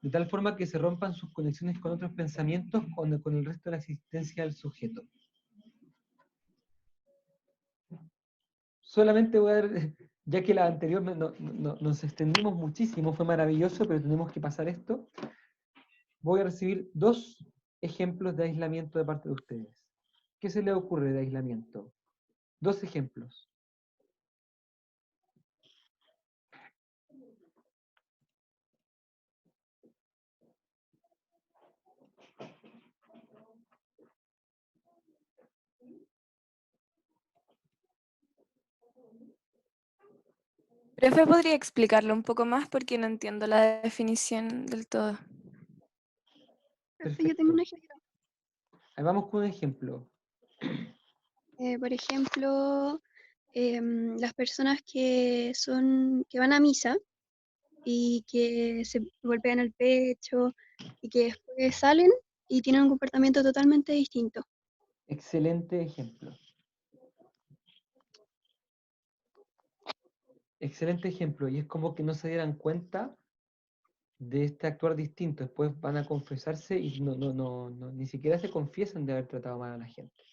de tal forma que se rompan sus conexiones con otros pensamientos con el resto de la existencia del sujeto. solamente voy a dar, ya que la anterior nos extendimos muchísimo, fue maravilloso, pero tenemos que pasar esto. Voy a recibir 2 ejemplos de aislamiento de parte de ustedes. ¿Qué se les ocurre de aislamiento? 2 ejemplos. Profe, ¿podría explicarlo un poco más? Porque no entiendo la definición del todo. Profe, yo tengo un ejemplo. Ahí vamos con un ejemplo. Por ejemplo, las personas que van a misa y que se golpean el pecho y que después salen y tienen un comportamiento totalmente distinto. Excelente ejemplo. Excelente ejemplo. Y es como que no se dieran cuenta de este actuar distinto. Después van a confesarse y ni siquiera se confiesan de haber tratado mal a la gente.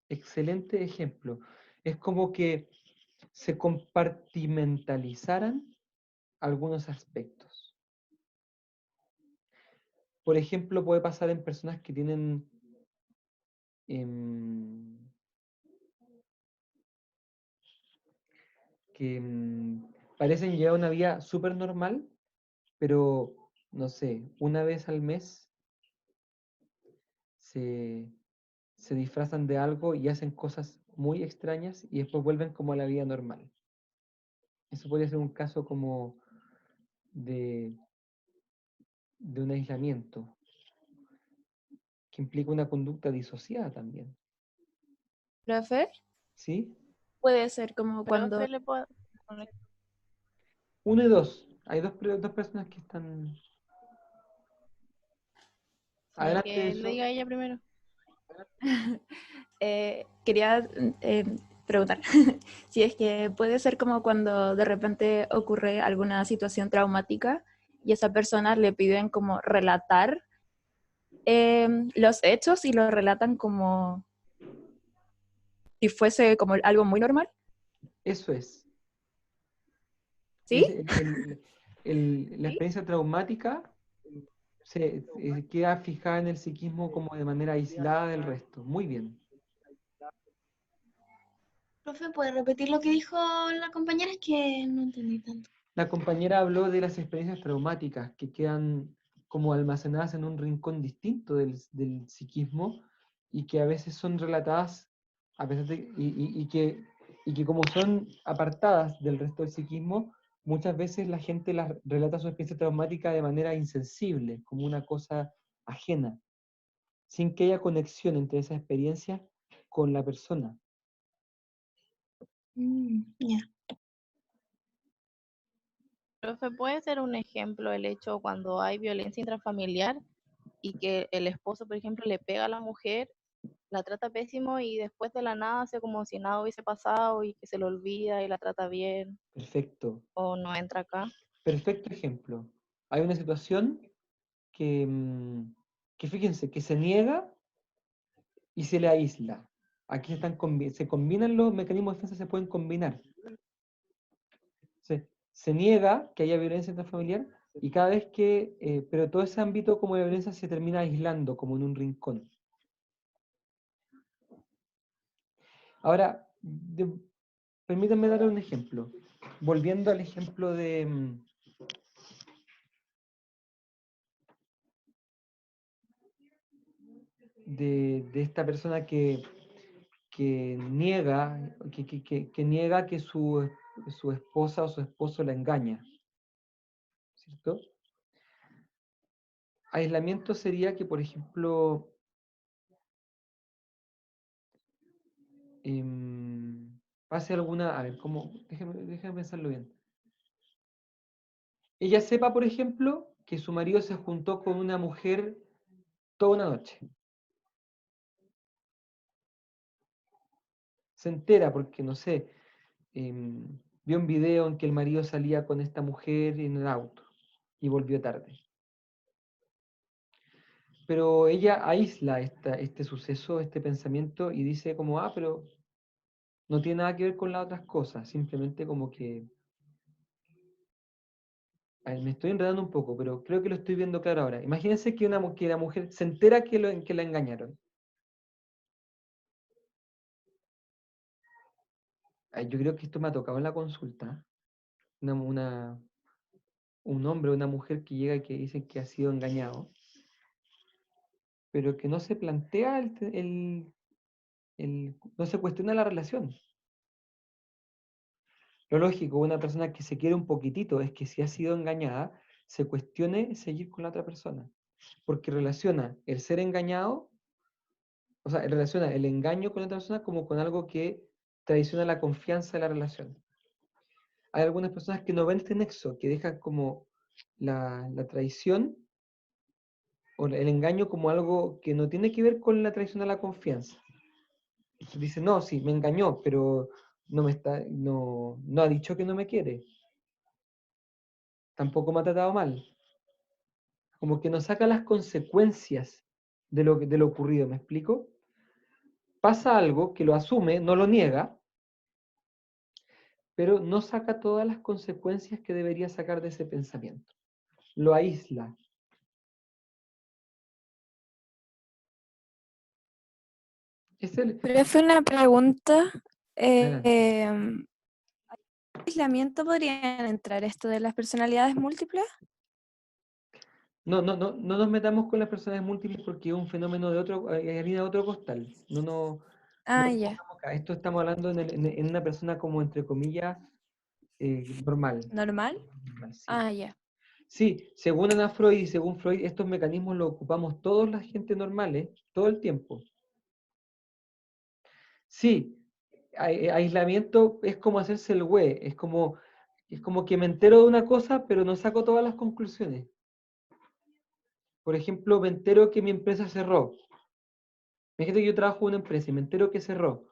Excelente ejemplo. Es como que se compartimentalizaran algunos aspectos. Por ejemplo, puede pasar en personas que tienen parecen llevar una vida súper normal, pero, no sé, una vez al mes se disfrazan de algo y hacen cosas muy extrañas y después vuelven como a la vida normal. Eso podría ser un caso como de un aislamiento, que implica una conducta disociada también. Profe, ¿Sí? puede ser como cuando... Profe, ¿le puedo...? 1 y 2. Hay dos personas que están... Adelante, Que lo diga ella primero. Quería preguntar si es que puede ser como cuando de repente ocurre alguna situación traumática y esa persona le piden como relatar los hechos y lo relatan como si fuese como algo muy normal. Eso es. ¿Sí? La experiencia traumática se queda fijada en el psiquismo como de manera aislada del resto. Muy bien. Profe, ¿puede repetir lo que dijo la compañera? Es que no entendí tanto. La compañera habló de las experiencias traumáticas que quedan como almacenadas en un rincón distinto del psiquismo y que a veces son relatadas a pesar de, y que como son apartadas del resto del psiquismo, muchas veces la gente las relata su experiencia traumática de manera insensible, como una cosa ajena, sin que haya conexión entre esa experiencia con la persona. Ya. Profe, ¿puede ser un ejemplo el hecho cuando hay violencia intrafamiliar y que el esposo, por ejemplo, le pega a la mujer, la trata pésimo y después de la nada hace como si nada hubiese pasado y que se lo olvida y la trata bien? Perfecto. ¿O no entra acá? Perfecto ejemplo. Hay una situación que fíjense, que se niega y se le aísla. Aquí se combinan los mecanismos de defensa, se pueden combinar. Se niega que haya violencia intrafamiliar y cada vez que, pero todo ese ámbito como de violencia se termina aislando, como en un rincón. Ahora, permítanme dar un ejemplo. Volviendo al ejemplo de esta persona que niega que su esposa o su esposo la engaña, ¿cierto? Aislamiento sería que, por ejemplo, pase alguna, a ver, ¿cómo? Déjame pensarlo bien. Ella sepa, por ejemplo, que su marido se juntó con una mujer toda una noche. Se entera porque, no sé, vio un video en que el marido salía con esta mujer en el auto y volvió tarde. Pero ella aísla este suceso, este pensamiento, y dice como, pero No tiene nada que ver con las otras cosas, simplemente como que... A ver, me estoy enredando un poco, pero creo que lo estoy viendo claro ahora. Imagínense que, que la mujer se entera que la engañaron. Ay, yo creo que esto me ha tocado en la consulta. Un hombre o una mujer que llega y que dice que ha sido engañado, pero que no se plantea no se cuestiona la relación. Lo lógico, una persona que se quiere un poquitito es que si ha sido engañada, se cuestione seguir con la otra persona. Porque relaciona el ser engañado, o sea, relaciona el engaño con la otra persona como con algo que traiciona la confianza de la relación. Hay algunas personas que no ven este nexo, que dejan como la traición o el engaño como algo que no tiene que ver con la traición a la confianza. Dice, no, sí, me engañó, pero no ha dicho que no me quiere. Tampoco me ha tratado mal. Como que no saca las consecuencias de lo ocurrido, ¿me explico? Pasa algo que lo asume, no lo niega, pero no saca todas las consecuencias que debería sacar de ese pensamiento. Lo aísla. Pero fue una pregunta. Adelante. ¿Aislamiento podrían entrar esto de las personalidades múltiples? No nos metamos con las personas múltiples porque es un fenómeno de harina de otro costal. No Ya. pongamos acá. Esto estamos hablando en una persona como, entre comillas, normal. ¿Normal? Sí. Ya. Sí, según Ana Freud y según Freud, estos mecanismos los ocupamos todos la gente normales, todo el tiempo. Sí, aislamiento es como hacerse el güey, es como que me entero de una cosa, pero no saco todas las conclusiones. Por ejemplo, me entero que mi empresa cerró. Imagínate que yo trabajo en una empresa y me entero que cerró,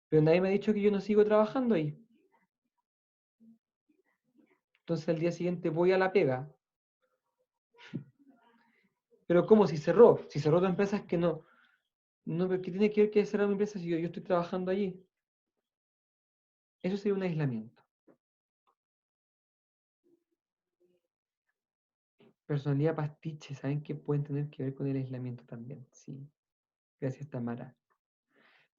pero nadie me ha dicho que yo no sigo trabajando ahí. Entonces al día siguiente voy a la pega. Pero ¿cómo si cerró? Si cerró tu empresa es que no, ¿qué tiene que ver que cerrar mi empresa si yo estoy trabajando allí? Eso sería un aislamiento. Personalidad pastiche, ¿saben qué pueden tener que ver con el aislamiento también? Sí. Gracias, Tamara.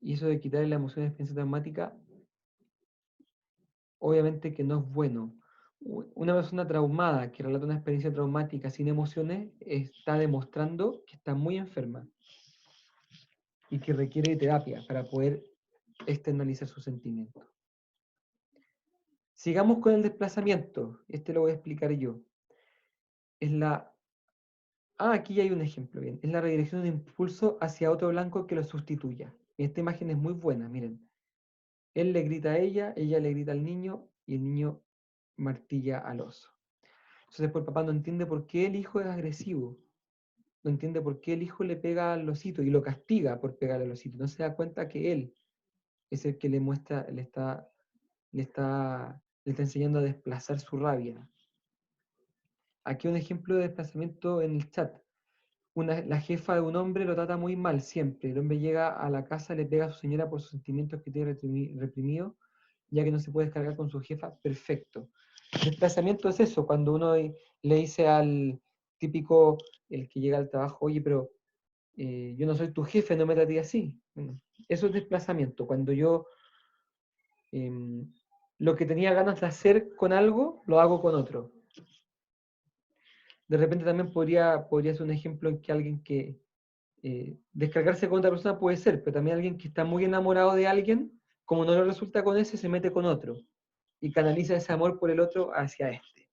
Y eso de quitarle la emoción de experiencia traumática, obviamente que no es bueno. Una persona traumada que relata una experiencia traumática sin emociones está demostrando que está muy enferma y que requiere terapia para poder externalizar sus sentimientos. Sigamos con el desplazamiento. Este lo voy a explicar yo. Aquí ya hay un ejemplo, bien. Es la redirección de un impulso hacia otro blanco que lo sustituya. Esta imagen es muy buena, miren. Él le grita a ella le grita al niño, y el niño martilla al oso. Entonces después el papá no entiende por qué el hijo es agresivo. No entiende por qué el hijo le pega al osito y lo castiga por pegar al osito. No se da cuenta que él es el que le muestra, le está enseñando a desplazar su rabia. Aquí un ejemplo de desplazamiento en el chat. La jefa de un hombre lo trata muy mal siempre. El hombre llega a la casa, le pega a su señora por sus sentimientos que tiene reprimido, ya que no se puede descargar con su jefa. Perfecto. Desplazamiento es eso, cuando uno le dice al típico, el que llega al trabajo, oye, pero yo no soy tu jefe, no me trates así. Bueno, eso es desplazamiento. Cuando yo lo que tenía ganas de hacer con algo, lo hago con otro. De repente también podría ser un ejemplo en que alguien que descargarse con otra persona puede ser, pero también alguien que está muy enamorado de alguien, como no le resulta con ese, se mete con otro y canaliza ese amor por el otro hacia este.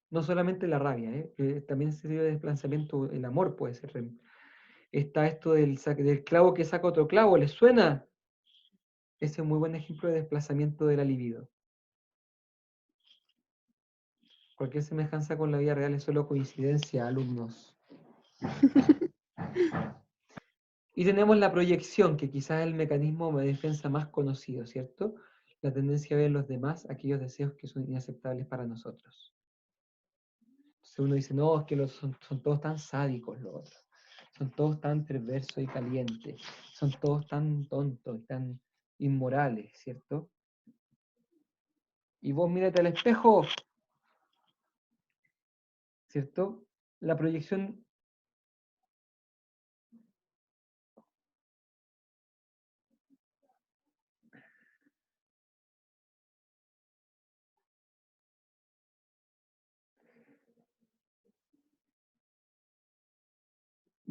No solamente la rabia, también se sirve de desplazamiento, el amor puede ser. Está esto del clavo que saca otro clavo, ¿les suena? Ese es un muy buen ejemplo de desplazamiento de la libido. Cualquier semejanza con la vida real es solo coincidencia, alumnos. Y tenemos la proyección, que quizás es el mecanismo de defensa más conocido, ¿cierto? La tendencia a ver en los demás aquellos deseos que son inaceptables para nosotros. Entonces uno dice, no, es que son todos tan sádicos los otros. Son todos tan perversos y calientes. Son todos tan tontos y tan inmorales, ¿cierto? Y vos mírate al espejo, ¿cierto? La proyección...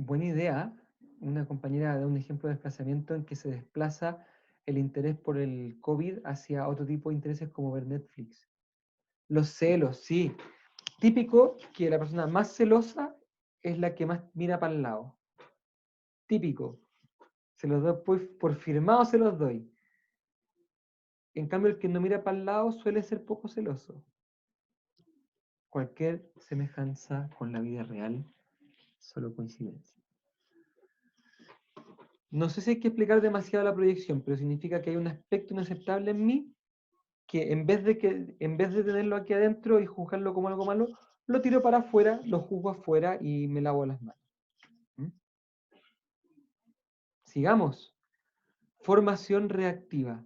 Buena idea. Una compañera da un ejemplo de desplazamiento en que se desplaza el interés por el COVID hacia otro tipo de intereses como ver Netflix. Los celos, sí. Típico que la persona más celosa es la que más mira para el lado. Típico. Se los doy por firmado, se los doy. En cambio, el que no mira para el lado suele ser poco celoso. Cualquier semejanza con la vida real, solo coincidencia. No sé si hay que explicar demasiado la proyección, pero significa que hay un aspecto inaceptable en mí que en vez de tenerlo aquí adentro y juzgarlo como algo malo, lo tiro para afuera, lo juzgo afuera y me lavo las manos. ¿Mm? Sigamos. Formación reactiva.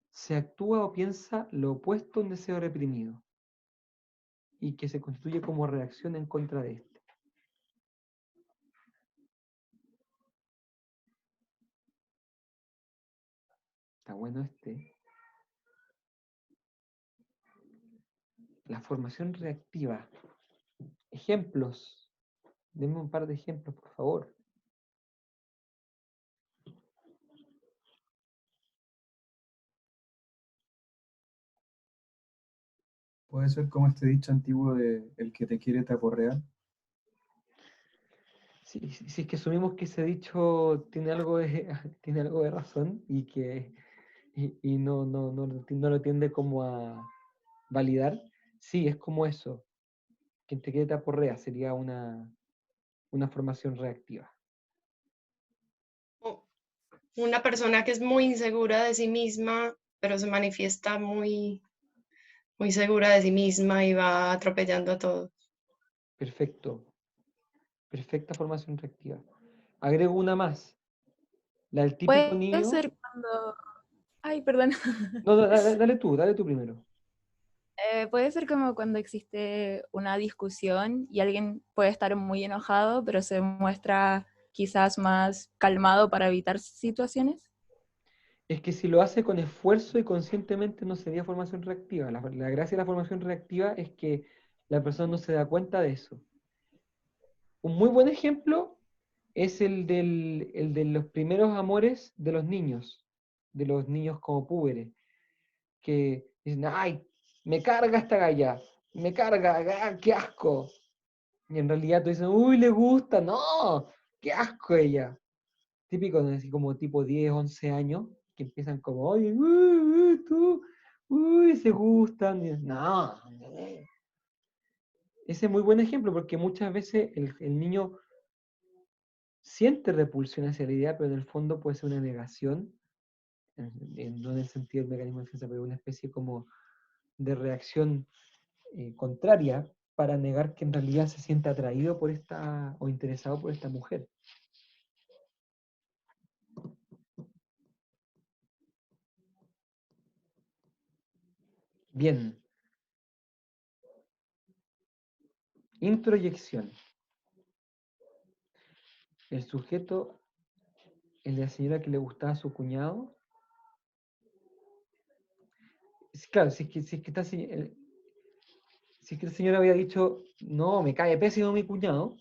Se actúa o piensa lo opuesto a un deseo reprimido y que se constituye como reacción en contra de este. Está bueno este. La formación reactiva. Ejemplos. Denme un par de ejemplos, por favor. Puede ser como este dicho antiguo de el que te quiere te aporrea. Si es que asumimos que ese dicho tiene algo de, tiene algo de razón y que y no lo tiende como a validar, sí, es como eso. Quien te quiere te aporrea sería una formación reactiva. Una persona que es muy insegura de sí misma, pero se manifiesta muy segura de sí misma y va atropellando a todos. Perfecto. Perfecta formación reactiva. Agrego una más. La del típico Puede niño. ser cuando... Ay, perdón. No, dale tú primero. Puede ser como cuando existe una discusión y alguien puede estar muy enojado, pero se muestra quizás más calmado para evitar situaciones. Es que si lo hace con esfuerzo y conscientemente no sería formación reactiva. La gracia de la formación reactiva es que la persona no se da cuenta de eso. Un muy buen ejemplo es el de los primeros amores de los niños como púberes, que dicen, ay, me carga esta galla, me carga, qué asco. Y en realidad tú dices, uy, le gusta, no, qué asco ella. Típico, ¿no? Así como tipo 10, 11 años, que empiezan como, oye, tú, uy, se gustan. Y, no. Ese es muy buen ejemplo porque muchas veces el niño siente repulsión hacia la idea, pero en el fondo puede ser una negación, no en el sentido del mecanismo de defensa, pero una especie como de reacción contraria para negar que en realidad se siente atraído por esta o interesado por esta mujer. Bien. Introyección. El sujeto, el de la señora que le gustaba a su cuñado. Claro, si es que esta señora había dicho, no, me cae pésimo mi cuñado,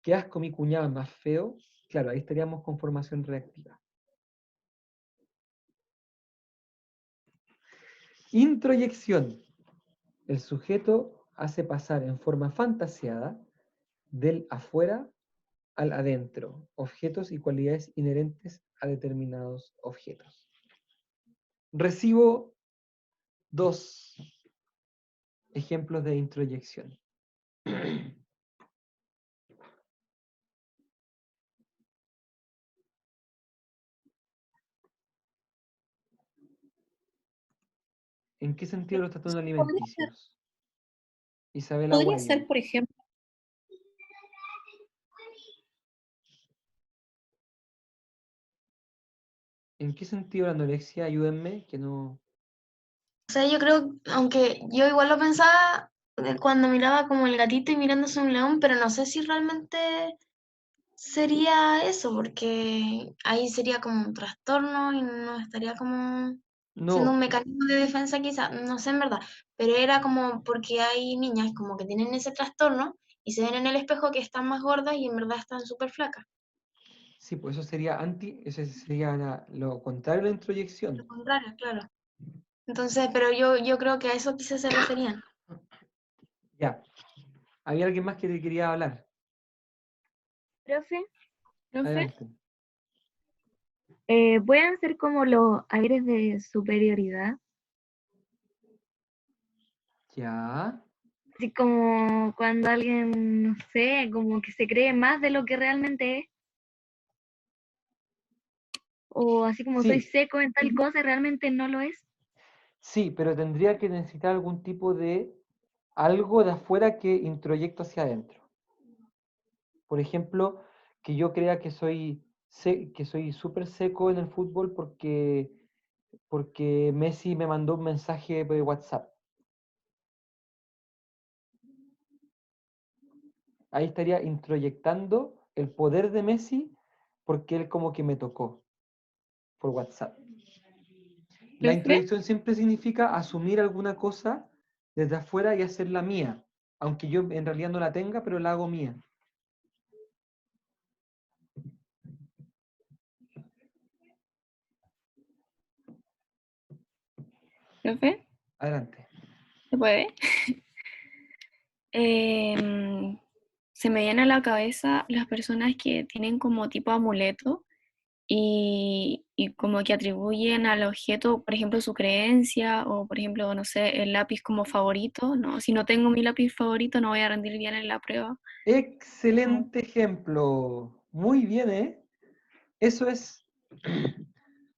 qué asco, mi cuñado es más feo, claro, ahí estaríamos con formación reactiva. Introyección. El sujeto hace pasar en forma fantaseada del afuera al adentro, objetos y cualidades inherentes a determinados objetos. Recibo 2 ejemplos de introyección. ¿En qué sentido los trastornos alimenticios? Isabel Podría Aguayo. ser, por ejemplo, ¿En qué sentido la anorexia? Ayúdenme, que no... O sea, yo creo, aunque yo igual lo pensaba cuando miraba como el gatito y mirándose un león, pero no sé si realmente sería eso, porque ahí sería como un trastorno y no estaría como siendo un No, mecanismo de defensa quizá, no sé en verdad, pero era como porque hay niñas como que tienen ese trastorno y se ven en el espejo que están más gordas y en verdad están súper flacas. sí, pues eso sería lo contrario a la Lo introyección. contrario, claro. Entonces, pero yo creo que a eso quizás se referían. Ya, había alguien más que te quería hablar. Profe, Adelante. ¿pueden ser como los aires de superioridad? Ya. Así como cuando alguien, no sé, como que se cree más de lo que realmente es, o así como soy Sí, seco en tal cosa y realmente no lo es. sí, pero tendría que necesitar algún tipo de algo de afuera que introyecto hacia adentro. Por ejemplo, que yo crea que soy súper seco en el fútbol porque Messi me mandó un mensaje por WhatsApp. Ahí estaría introyectando el poder de Messi porque él como que me tocó por WhatsApp. La ¿Profe? introyección siempre significa asumir alguna cosa desde afuera y hacerla mía, aunque yo en realidad no la tenga, pero la hago mía. ¿Profe? Adelante. ¿Se puede? Em, Se me viene a la cabeza las personas que tienen como tipo amuleto y como que atribuyen al objeto, por ejemplo, su creencia o, por ejemplo, no sé, el lápiz como favorito, ¿no? Si no tengo mi lápiz favorito no voy a rendir bien en la prueba. Como- Excelente ejemplo. Muy bien, ¿eh? Eso es,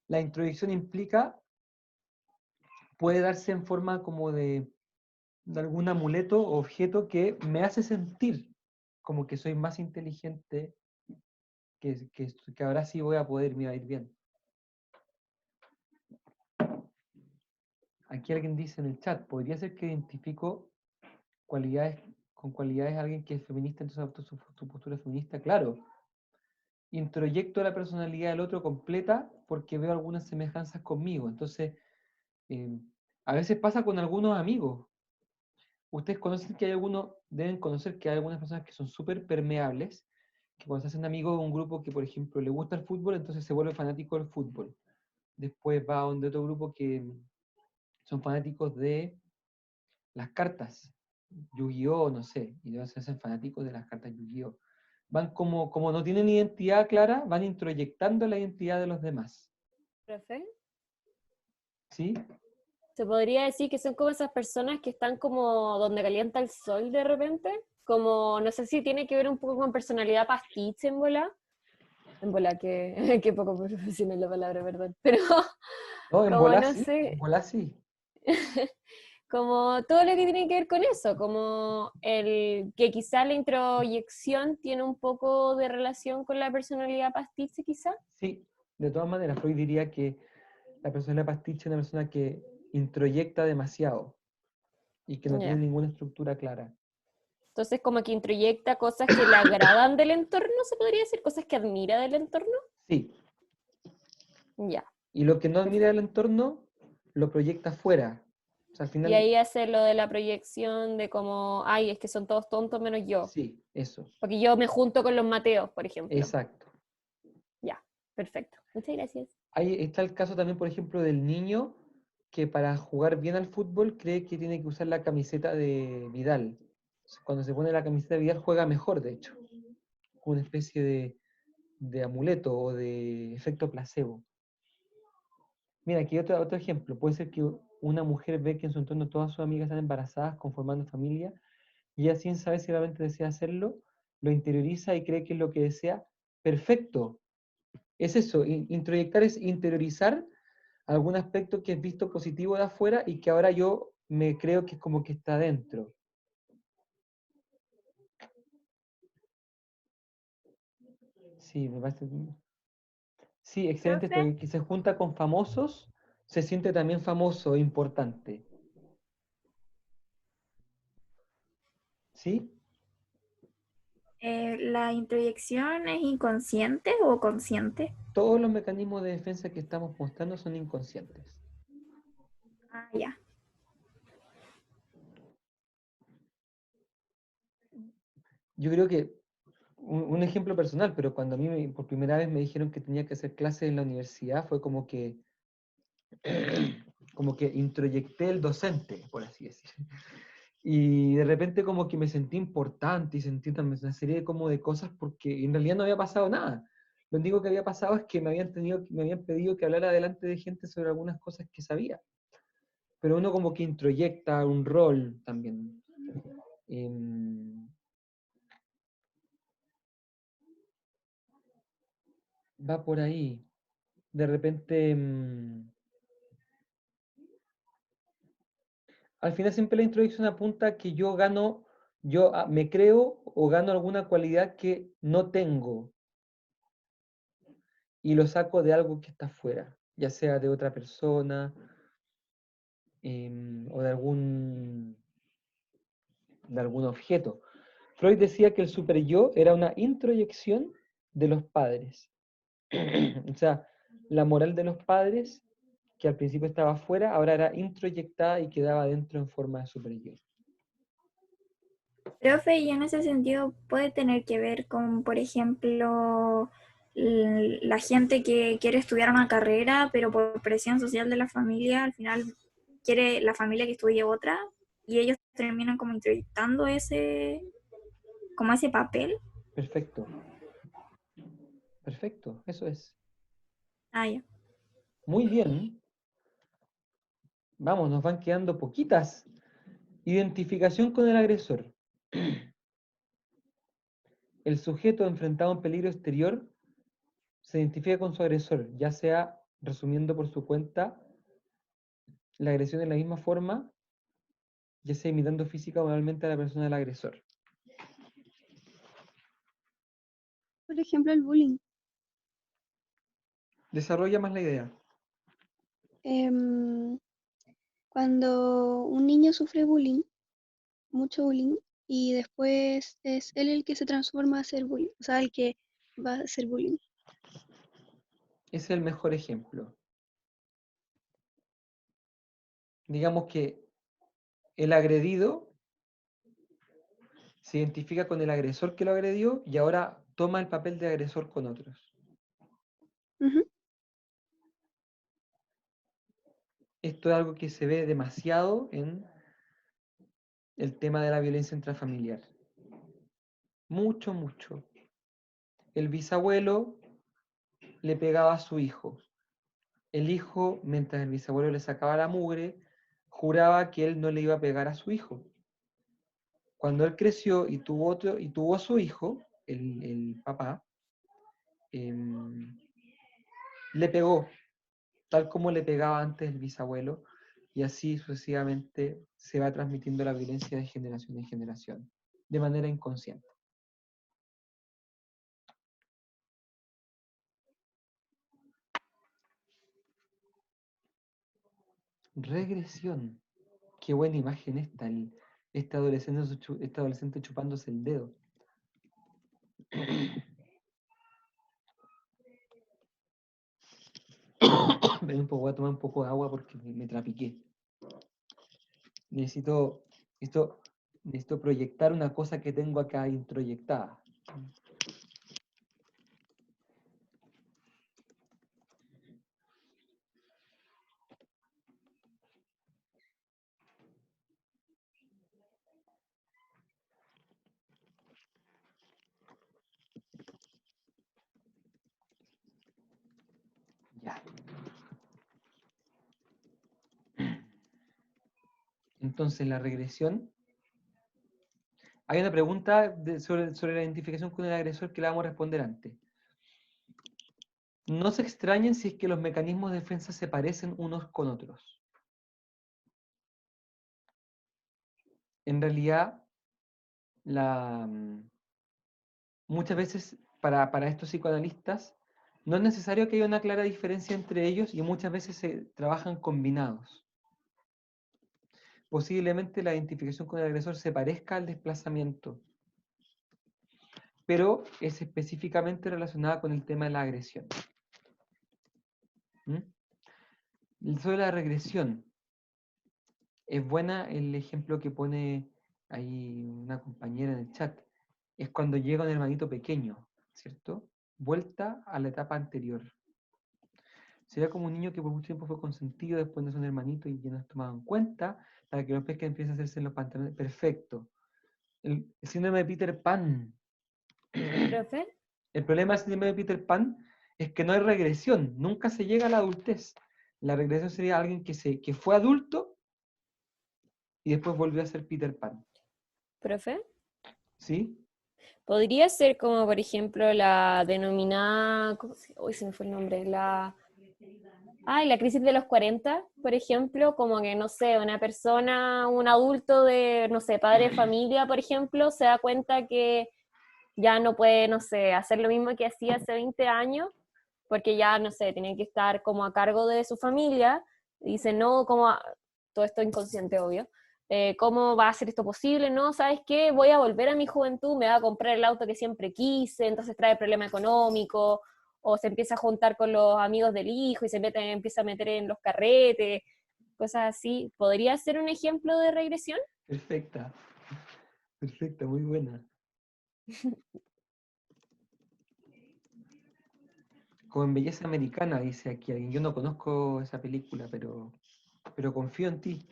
la introyección implica, puede darse en forma como de algún amuleto o objeto que me hace sentir como que soy más inteligente, que ahora sí voy a poder, me va a ir bien. Aquí alguien dice en el chat, podría ser que identifico cualidades, con cualidades a alguien que es feminista, entonces adopto su postura feminista. Claro, introyecto la personalidad del otro completa porque veo algunas semejanzas conmigo. Entonces, eh, a veces pasa con algunos amigos. Ustedes conocen que hay algunos, deben conocer que hay algunas personas que son súper permeables, que cuando se hacen amigos de un grupo que, por ejemplo, le gusta el fútbol, entonces se vuelve fanático del fútbol. Después va a donde otro grupo que son fanáticos de las cartas, Yu-Gi-Oh, no sé, y luego se hacen fanáticos de las cartas Yu-Gi-Oh. Van como no tienen identidad clara, van introyectando la identidad de los demás. ¿Profe? ¿Sí? Se podría decir que son como esas personas que están como donde calienta el sol de repente, como no sé si tiene que ver un poco con personalidad pastiche en bola que, que poco profesional la palabra, perdón, pero No, en como bola no sí, en sé, bola sí. como todo lo que tiene que ver con eso, como el que quizá la introyección tiene un poco de relación con la personalidad pastiche quizá. Sí, de todas maneras, Freud diría que la persona pastiche es una persona que introyecta demasiado y que no tiene Ya. ninguna estructura clara. Entonces como que introyecta cosas que le agradan del entorno, se podría decir, cosas que admira del entorno. Sí, Ya. y lo que no admira del Perfecto. entorno lo proyecta afuera. O sea, al Y final, ahí hace lo de la proyección de como, ay, es que son todos tontos menos yo. sí, eso, Porque yo me junto con los Mateos, por ejemplo. exacto. Ya, perfecto. Muchas gracias. Ahí está el caso también, por ejemplo, del niño que para jugar bien al fútbol cree que tiene que usar la camiseta de Vidal. Cuando se pone la camiseta de Vidal juega mejor, de hecho. Una especie de amuleto o de efecto placebo. Mira, aquí otro ejemplo. Puede ser que una mujer ve que en su entorno todas sus amigas están embarazadas, conformando familia, y ella sin saber si realmente desea hacerlo, lo interioriza y cree que es lo que desea. Perfecto. Es eso, introyectar es interiorizar algún aspecto que es visto positivo de afuera y que ahora yo me creo que es como que está dentro. Sí, me parece. Sí, excelente esto, Profe, que se junta con famosos, se siente también famoso, importante. ¿Sí? ¿la introyección es inconsciente o consciente? Todos los mecanismos de defensa que estamos mostrando son inconscientes. Ah, ya. Yo creo que un ejemplo personal, pero cuando a mí por primera vez me dijeron que tenía que hacer clases en la universidad, fue como que introyecté el docente, por así decir. Y de repente como que me sentí importante y sentí también una serie de, como de cosas porque en realidad no había pasado nada. Lo único que había pasado es que me habían pedido que hablara delante de gente sobre algunas cosas que sabía. Pero uno como que introyecta un rol también. Va por ahí. De repente, al final siempre la introyección apunta a que yo gano, me creo o gano alguna cualidad que no tengo y lo saco de algo que está fuera, ya sea de otra persona o de algún objeto. Freud decía que el superyo era una introyección de los padres. O sea, la moral de los padres, que al principio estaba fuera, ahora era introyectada y quedaba dentro en forma de superyo. Profe, y en ese sentido puede tener que ver con, por ejemplo, la gente que quiere estudiar una carrera, pero por presión social de la familia, al final quiere la familia que estudie otra, y ellos terminan como introyectando como ese papel. Perfecto. Perfecto, eso es. Ah, ya. Muy bien. Vamos, nos van quedando poquitas. Identificación con el agresor. El sujeto enfrentado a un peligro exterior se identifica con su agresor, ya sea resumiendo por su cuenta la agresión de la misma forma, ya sea imitando física o moralmente a la persona del agresor. Por ejemplo, el bullying. Desarrolla más la idea. Cuando un niño sufre bullying, mucho bullying, y después es él el que se transforma a ser bullying, o sea, el que va a ser bullying. Ese es el mejor ejemplo. Digamos que el agredido se identifica con el agresor que lo agredió y ahora toma el papel de agresor con otros. Esto es algo que se ve demasiado en el tema de la violencia intrafamiliar. Mucho, mucho. El bisabuelo le pegaba a su hijo. El hijo, mientras el bisabuelo le sacaba la mugre, juraba que él no le iba a pegar a su hijo. Cuando él creció y tuvo a su hijo, el papá, le pegó, tal como le pegaba antes el bisabuelo, y así sucesivamente se va transmitiendo la violencia de generación en generación, de manera inconsciente. Regresión. Qué buena imagen esta, este adolescente chupándose el dedo. Voy a tomar un poco de agua porque me trapiqué. Necesito proyectar una cosa que tengo acá introyectada. Ya. Entonces, la regresión. Hay una pregunta sobre la identificación con el agresor que la vamos a responder antes. No se extrañen si es que los mecanismos de defensa se parecen unos con otros. En realidad, muchas veces para estos psicoanalistas, No es necesario que haya una clara diferencia entre ellos y muchas veces se trabajan combinados. Posiblemente la identificación con el agresor se parezca al desplazamiento, pero es específicamente relacionada con el tema de la agresión. Sobre la regresión, es buena el ejemplo que pone ahí una compañera en el chat. Es cuando llega un hermanito pequeño, ¿cierto? Vuelta a la etapa anterior. Sería como un niño que por mucho tiempo fue consentido, después no es un hermanito y ya no es tomado en cuenta, para que los peces empiecen a hacerse en los pantalones. Perfecto. El síndrome de Peter Pan. ¿Profe? El problema del síndrome de Peter Pan es que no hay regresión, nunca se llega a la adultez. La regresión sería alguien que fue adulto y después volvió a ser Peter Pan. ¿Profe? ¿Sí? Podría ser como, por ejemplo, la denominada, hoy se me fue el nombre, la crisis de los 40, por ejemplo, como que, no sé, una persona, un adulto de, no sé, padre de familia, por ejemplo, se da cuenta que ya no puede, no sé, hacer lo mismo que hacía hace 20 años, porque ya, no sé, tiene que estar como a cargo de su familia, y dice, no, todo esto inconsciente, obvio, ¿cómo va a ser esto posible? No, ¿sabes qué? Voy a volver a mi juventud, me va a comprar el auto que siempre quise, entonces trae problema económico, o se empieza a juntar con los amigos del hijo y empieza a meter en los carretes, cosas así. ¿Podría ser un ejemplo de regresión? Perfecta. Perfecta, muy buena. Como en Belleza Americana, dice aquí alguien. Yo no conozco esa película, pero confío en ti.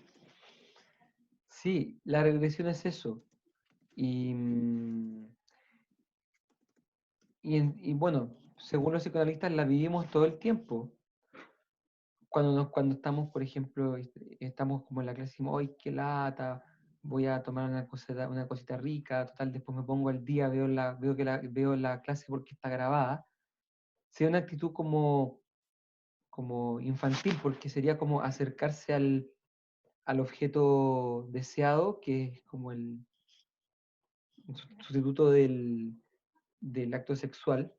Sí, la regresión es eso. Y bueno, según los psicoanalistas la vivimos todo el tiempo. Cuando estamos, por ejemplo, estamos como en la clase y decimos, ¡ay, qué lata! Voy a tomar una cosita rica, total, después me pongo al día, veo la clase porque está grabada. Sería una actitud como infantil, porque sería como acercarse al objeto deseado, que es como el sustituto del acto sexual,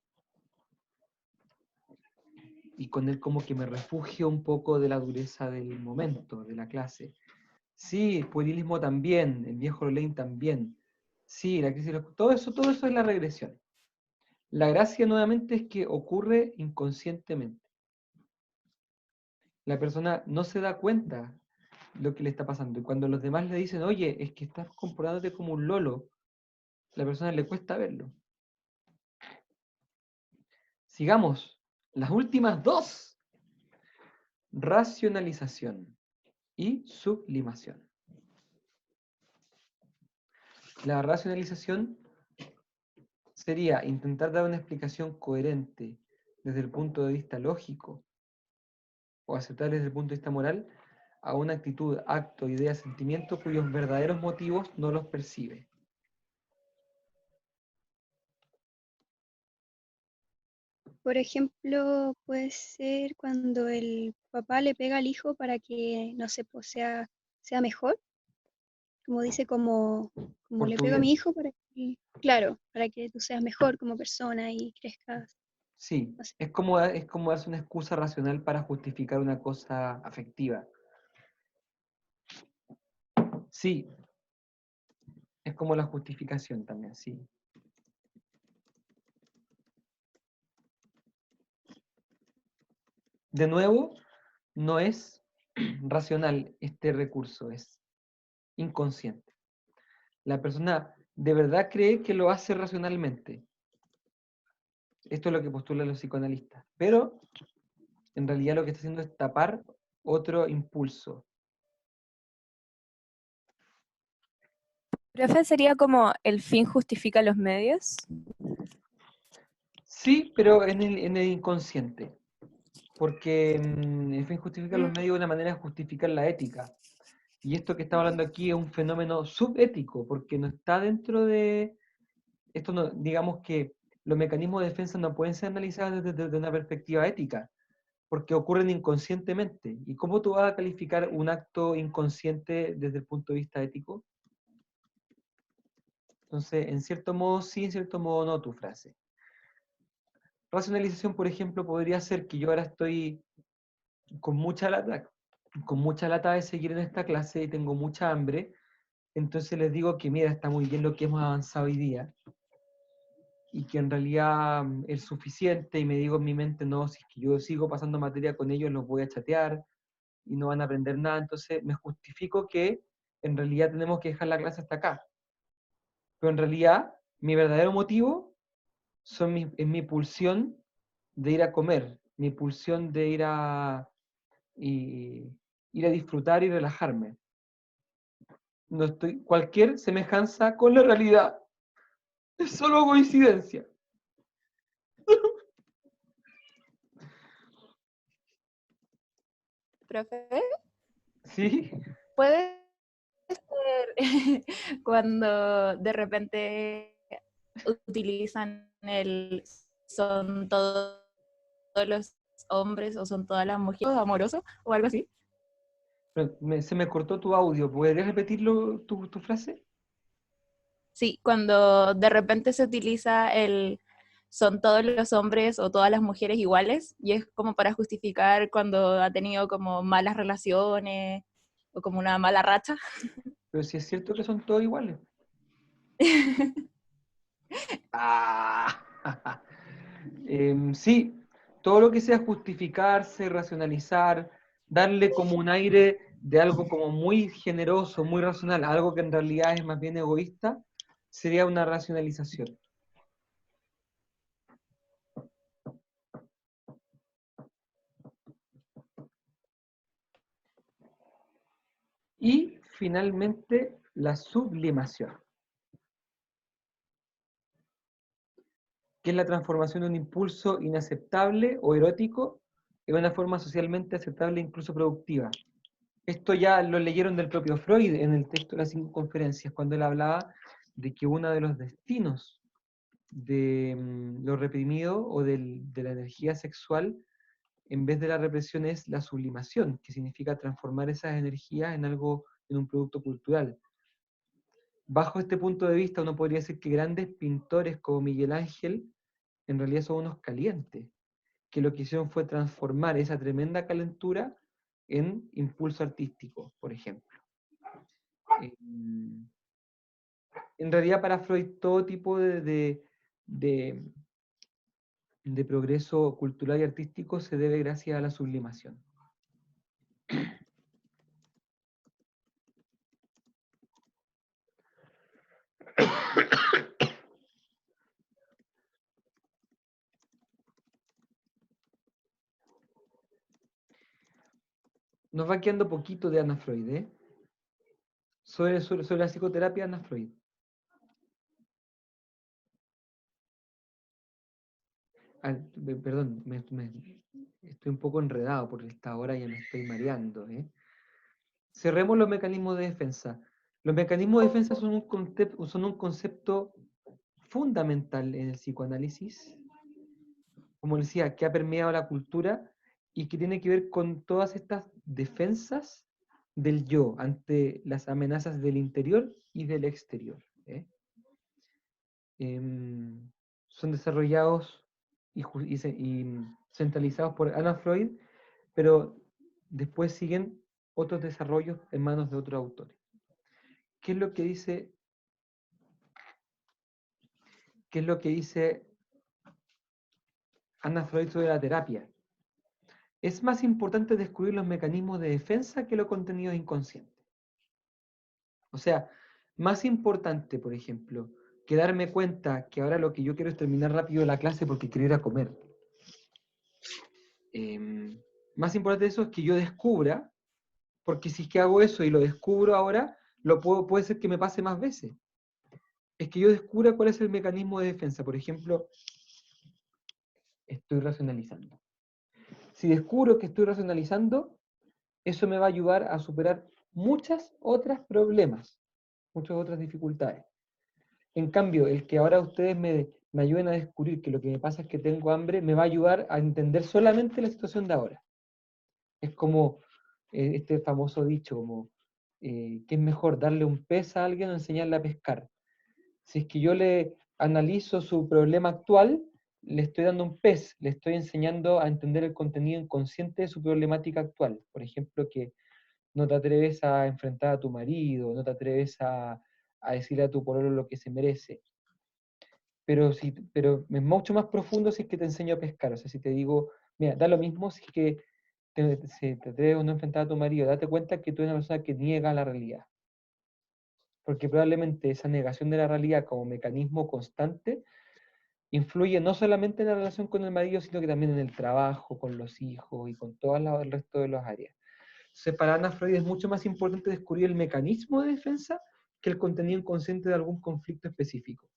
y con él como que me refugio un poco de la dureza del momento, de la clase. Sí, el puerilismo también, el viejo Lane también. Sí, la crisis todo eso es la regresión. La gracia nuevamente es que ocurre inconscientemente. La persona no se da cuenta lo que le está pasando. Y cuando los demás le dicen, oye, es que estás comportándote como un lolo, la persona le cuesta verlo. Sigamos. Las últimas dos. Racionalización y sublimación. La racionalización sería intentar dar una explicación coherente desde el punto de vista lógico o aceptar desde el punto de vista moral a una actitud, acto, idea, sentimiento cuyos verdaderos motivos no los percibe. Por ejemplo, puede ser cuando el papá le pega al hijo para que, no sé, pues sea mejor. Como dice, como Por le tu pego a bien. mi hijo para que, claro, para que tú seas mejor como persona y crezcas. Sí, No sé. es como darse una excusa racional para justificar una cosa afectiva. Sí, es como la justificación también, sí. De nuevo, no es racional este recurso, es inconsciente. La persona de verdad cree que lo hace racionalmente. Esto es lo que postulan los psicoanalistas. Pero, en realidad lo que está haciendo es tapar otro impulso. ¿Profe, sería como el fin justifica los medios? Sí, pero en el inconsciente. Porque el fin justifica los medios de una manera de justificar la ética. Y esto que estamos hablando aquí es un fenómeno subético, porque no está dentro de... Esto no, digamos que los mecanismos de defensa no pueden ser analizados desde una perspectiva ética, porque ocurren inconscientemente. ¿Y cómo tú vas a calificar un acto inconsciente desde el punto de vista ético? Entonces, en cierto modo sí, en cierto modo no tu frase. Racionalización, por ejemplo, podría ser que yo ahora estoy con mucha lata de seguir en esta clase y tengo mucha hambre, entonces les digo que mira, está muy bien lo que hemos avanzado hoy día, y que en realidad es suficiente, y me digo en mi mente, no, si es que yo sigo pasando materia con ellos, los voy a chatear, y no van a aprender nada, entonces me justifico que en realidad tenemos que dejar la clase hasta acá. Pero en realidad, mi verdadero motivo es mi pulsión de ir a comer, mi pulsión de ir a disfrutar y relajarme. No estoy, cualquier semejanza con la realidad es solo coincidencia. Profe, ¿Sí? puede ser cuando de repente utilizan son todos los hombres o son todas las mujeres amorosos o algo así. Pero se me cortó tu audio. ¿Podrías repetirlo, tu frase? Sí, cuando de repente se utiliza son todos los hombres o todas las mujeres iguales, y es como para justificar cuando ha tenido como malas relaciones o como una mala racha. Pero si es cierto que son todos iguales. Sí, todo lo que sea justificarse, racionalizar, darle como un aire de algo como muy generoso, muy racional, algo que en realidad es más bien egoísta, sería una racionalización. Y finalmente, la sublimación, que es la transformación de un impulso inaceptable o erótico en una forma socialmente aceptable e incluso productiva. Esto ya lo leyeron del propio Freud en el texto de las 5 conferencias, cuando él hablaba de que uno de los destinos de lo reprimido o de la energía sexual, en vez de la represión, es la sublimación, que significa transformar esas energías en algo, en un producto cultural. Bajo este punto de vista, uno podría decir que grandes pintores como Miguel Ángel en realidad son unos calientes, que lo que hicieron fue transformar esa tremenda calentura en impulso artístico, por ejemplo. En realidad, para Freud, todo tipo de progreso cultural y artístico se debe gracias a la sublimación. Nos va quedando poquito de Ana Freud, ¿eh? Sobre la psicoterapia de Ana Freud. Perdón, estoy un poco enredado porque esta hora ya me estoy mareando, ¿eh? Cerremos los mecanismos de defensa. Los mecanismos de defensa son un concepto fundamental en el psicoanálisis, como decía, que ha permeado la cultura y que tiene que ver con todas estas defensas del yo ante las amenazas del interior y del exterior. Son desarrollados y centralizados por Anna Freud, pero después siguen otros desarrollos en manos de otros autores. ¿Qué es lo que dice? ¿Qué es lo que dice Anna Freud sobre la terapia? Es más importante descubrir los mecanismos de defensa que los contenidos inconscientes. O sea, más importante, por ejemplo, que darme cuenta que ahora lo que yo quiero es terminar rápido la clase porque quiero ir a comer. Más importante de eso es que yo descubra, porque si es que hago eso y lo descubro ahora, puede ser que me pase más veces. Es que yo descubra cuál es el mecanismo de defensa. Por ejemplo, estoy racionalizando. Si descubro que estoy racionalizando, eso me va a ayudar a superar muchos otros problemas, muchas otras dificultades. En cambio, el que ahora ustedes me ayuden a descubrir que lo que me pasa es que tengo hambre, me va a ayudar a entender solamente la situación de ahora. Es como este famoso dicho, como que es mejor darle un pez a alguien o enseñarle a pescar. Si es que yo le analizo su problema actual, le estoy dando un pez, le estoy enseñando a entender el contenido inconsciente de su problemática actual. Por ejemplo, que no te atreves a enfrentar a tu marido, no te atreves a decirle a tu pololo lo que se merece. Pero es mucho más profundo si es que te enseño a pescar. O sea, si te digo, mira, da lo mismo si es que si te atreves a no enfrentar a tu marido, date cuenta que tú eres una persona que niega la realidad. Porque probablemente esa negación de la realidad como mecanismo constante influye no solamente en la relación con el marido, sino que también en el trabajo, con los hijos y con todo el resto de las áreas. Entonces, para Ana Freud es mucho más importante descubrir el mecanismo de defensa que el contenido inconsciente de algún conflicto específico.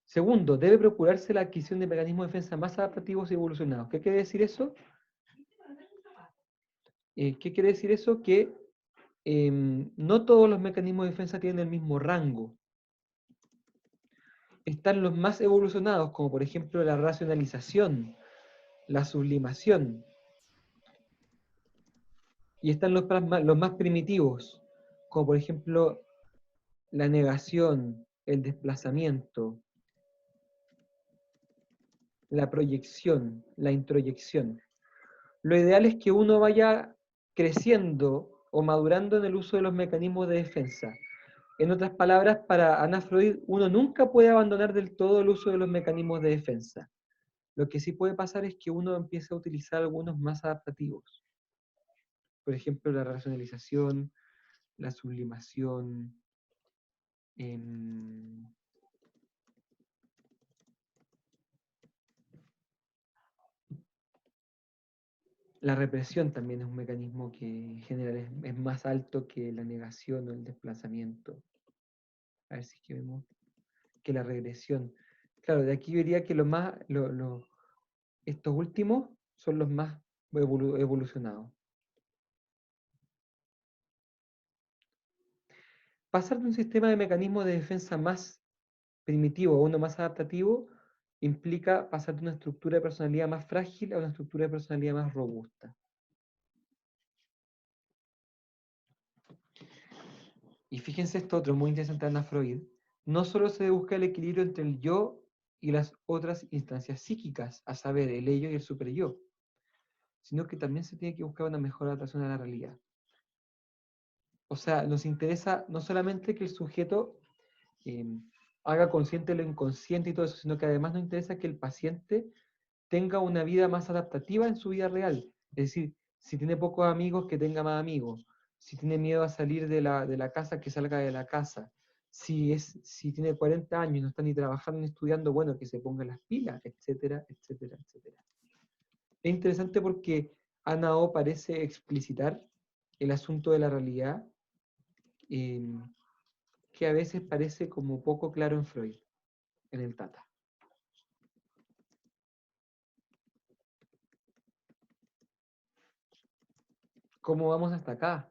Segundo, debe procurarse la adquisición de mecanismos de defensa más adaptativos y evolucionados. ¿Qué quiere decir eso? ¿Qué quiere decir eso? Que no todos los mecanismos de defensa tienen el mismo rango. Están los más evolucionados, como por ejemplo la racionalización, la sublimación. Y están los más primitivos, como por ejemplo la negación, el desplazamiento, la proyección, la introyección. Lo ideal es que uno vaya creciendo o madurando en el uso de los mecanismos de defensa. En otras palabras, para Ana Freud, uno nunca puede abandonar del todo el uso de los mecanismos de defensa. Lo que sí puede pasar es que uno empiece a utilizar algunos más adaptativos. Por ejemplo, la racionalización, la sublimación, la represión también es un mecanismo que en general es más alto que la negación o el desplazamiento. A ver si es que vemos que la regresión. Claro, de aquí vería que estos últimos son los más evolucionados. Pasar de un sistema de mecanismos de defensa más primitivo a uno más adaptativo implica pasar de una estructura de personalidad más frágil a una estructura de personalidad más robusta. Y fíjense esto otro muy interesante de Ana Freud. No solo se busca el equilibrio entre el yo y las otras instancias psíquicas, a saber, el ello y el superyo, sino que también se tiene que buscar una mejor adaptación a la realidad. O sea, nos interesa no solamente que el sujeto haga consciente lo inconsciente y todo eso, sino que además nos interesa que el paciente tenga una vida más adaptativa en su vida real. Es decir, si tiene pocos amigos, que tenga más amigos. Si tiene miedo a salir de la casa, que salga de la casa. Si tiene 40 años y no está ni trabajando ni estudiando, bueno, que se ponga las pilas, etcétera, etcétera, etcétera. Es interesante porque Ana O parece explicitar el asunto de la realidad, que a veces parece como poco claro en Freud, en el Tata. ¿Cómo vamos hasta acá?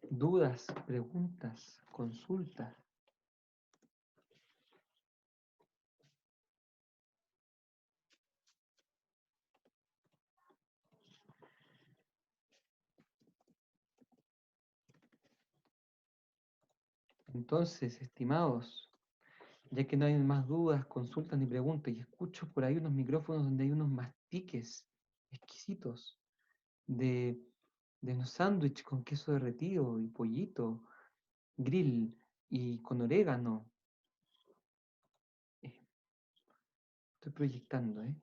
Dudas, preguntas, consultas. Entonces, estimados, ya que no hay más dudas, consultas ni preguntas, y escucho por ahí unos micrófonos donde hay unos mastiques exquisitos de unos sándwiches con queso derretido y pollito, grill y con orégano. Estoy proyectando, ¿eh?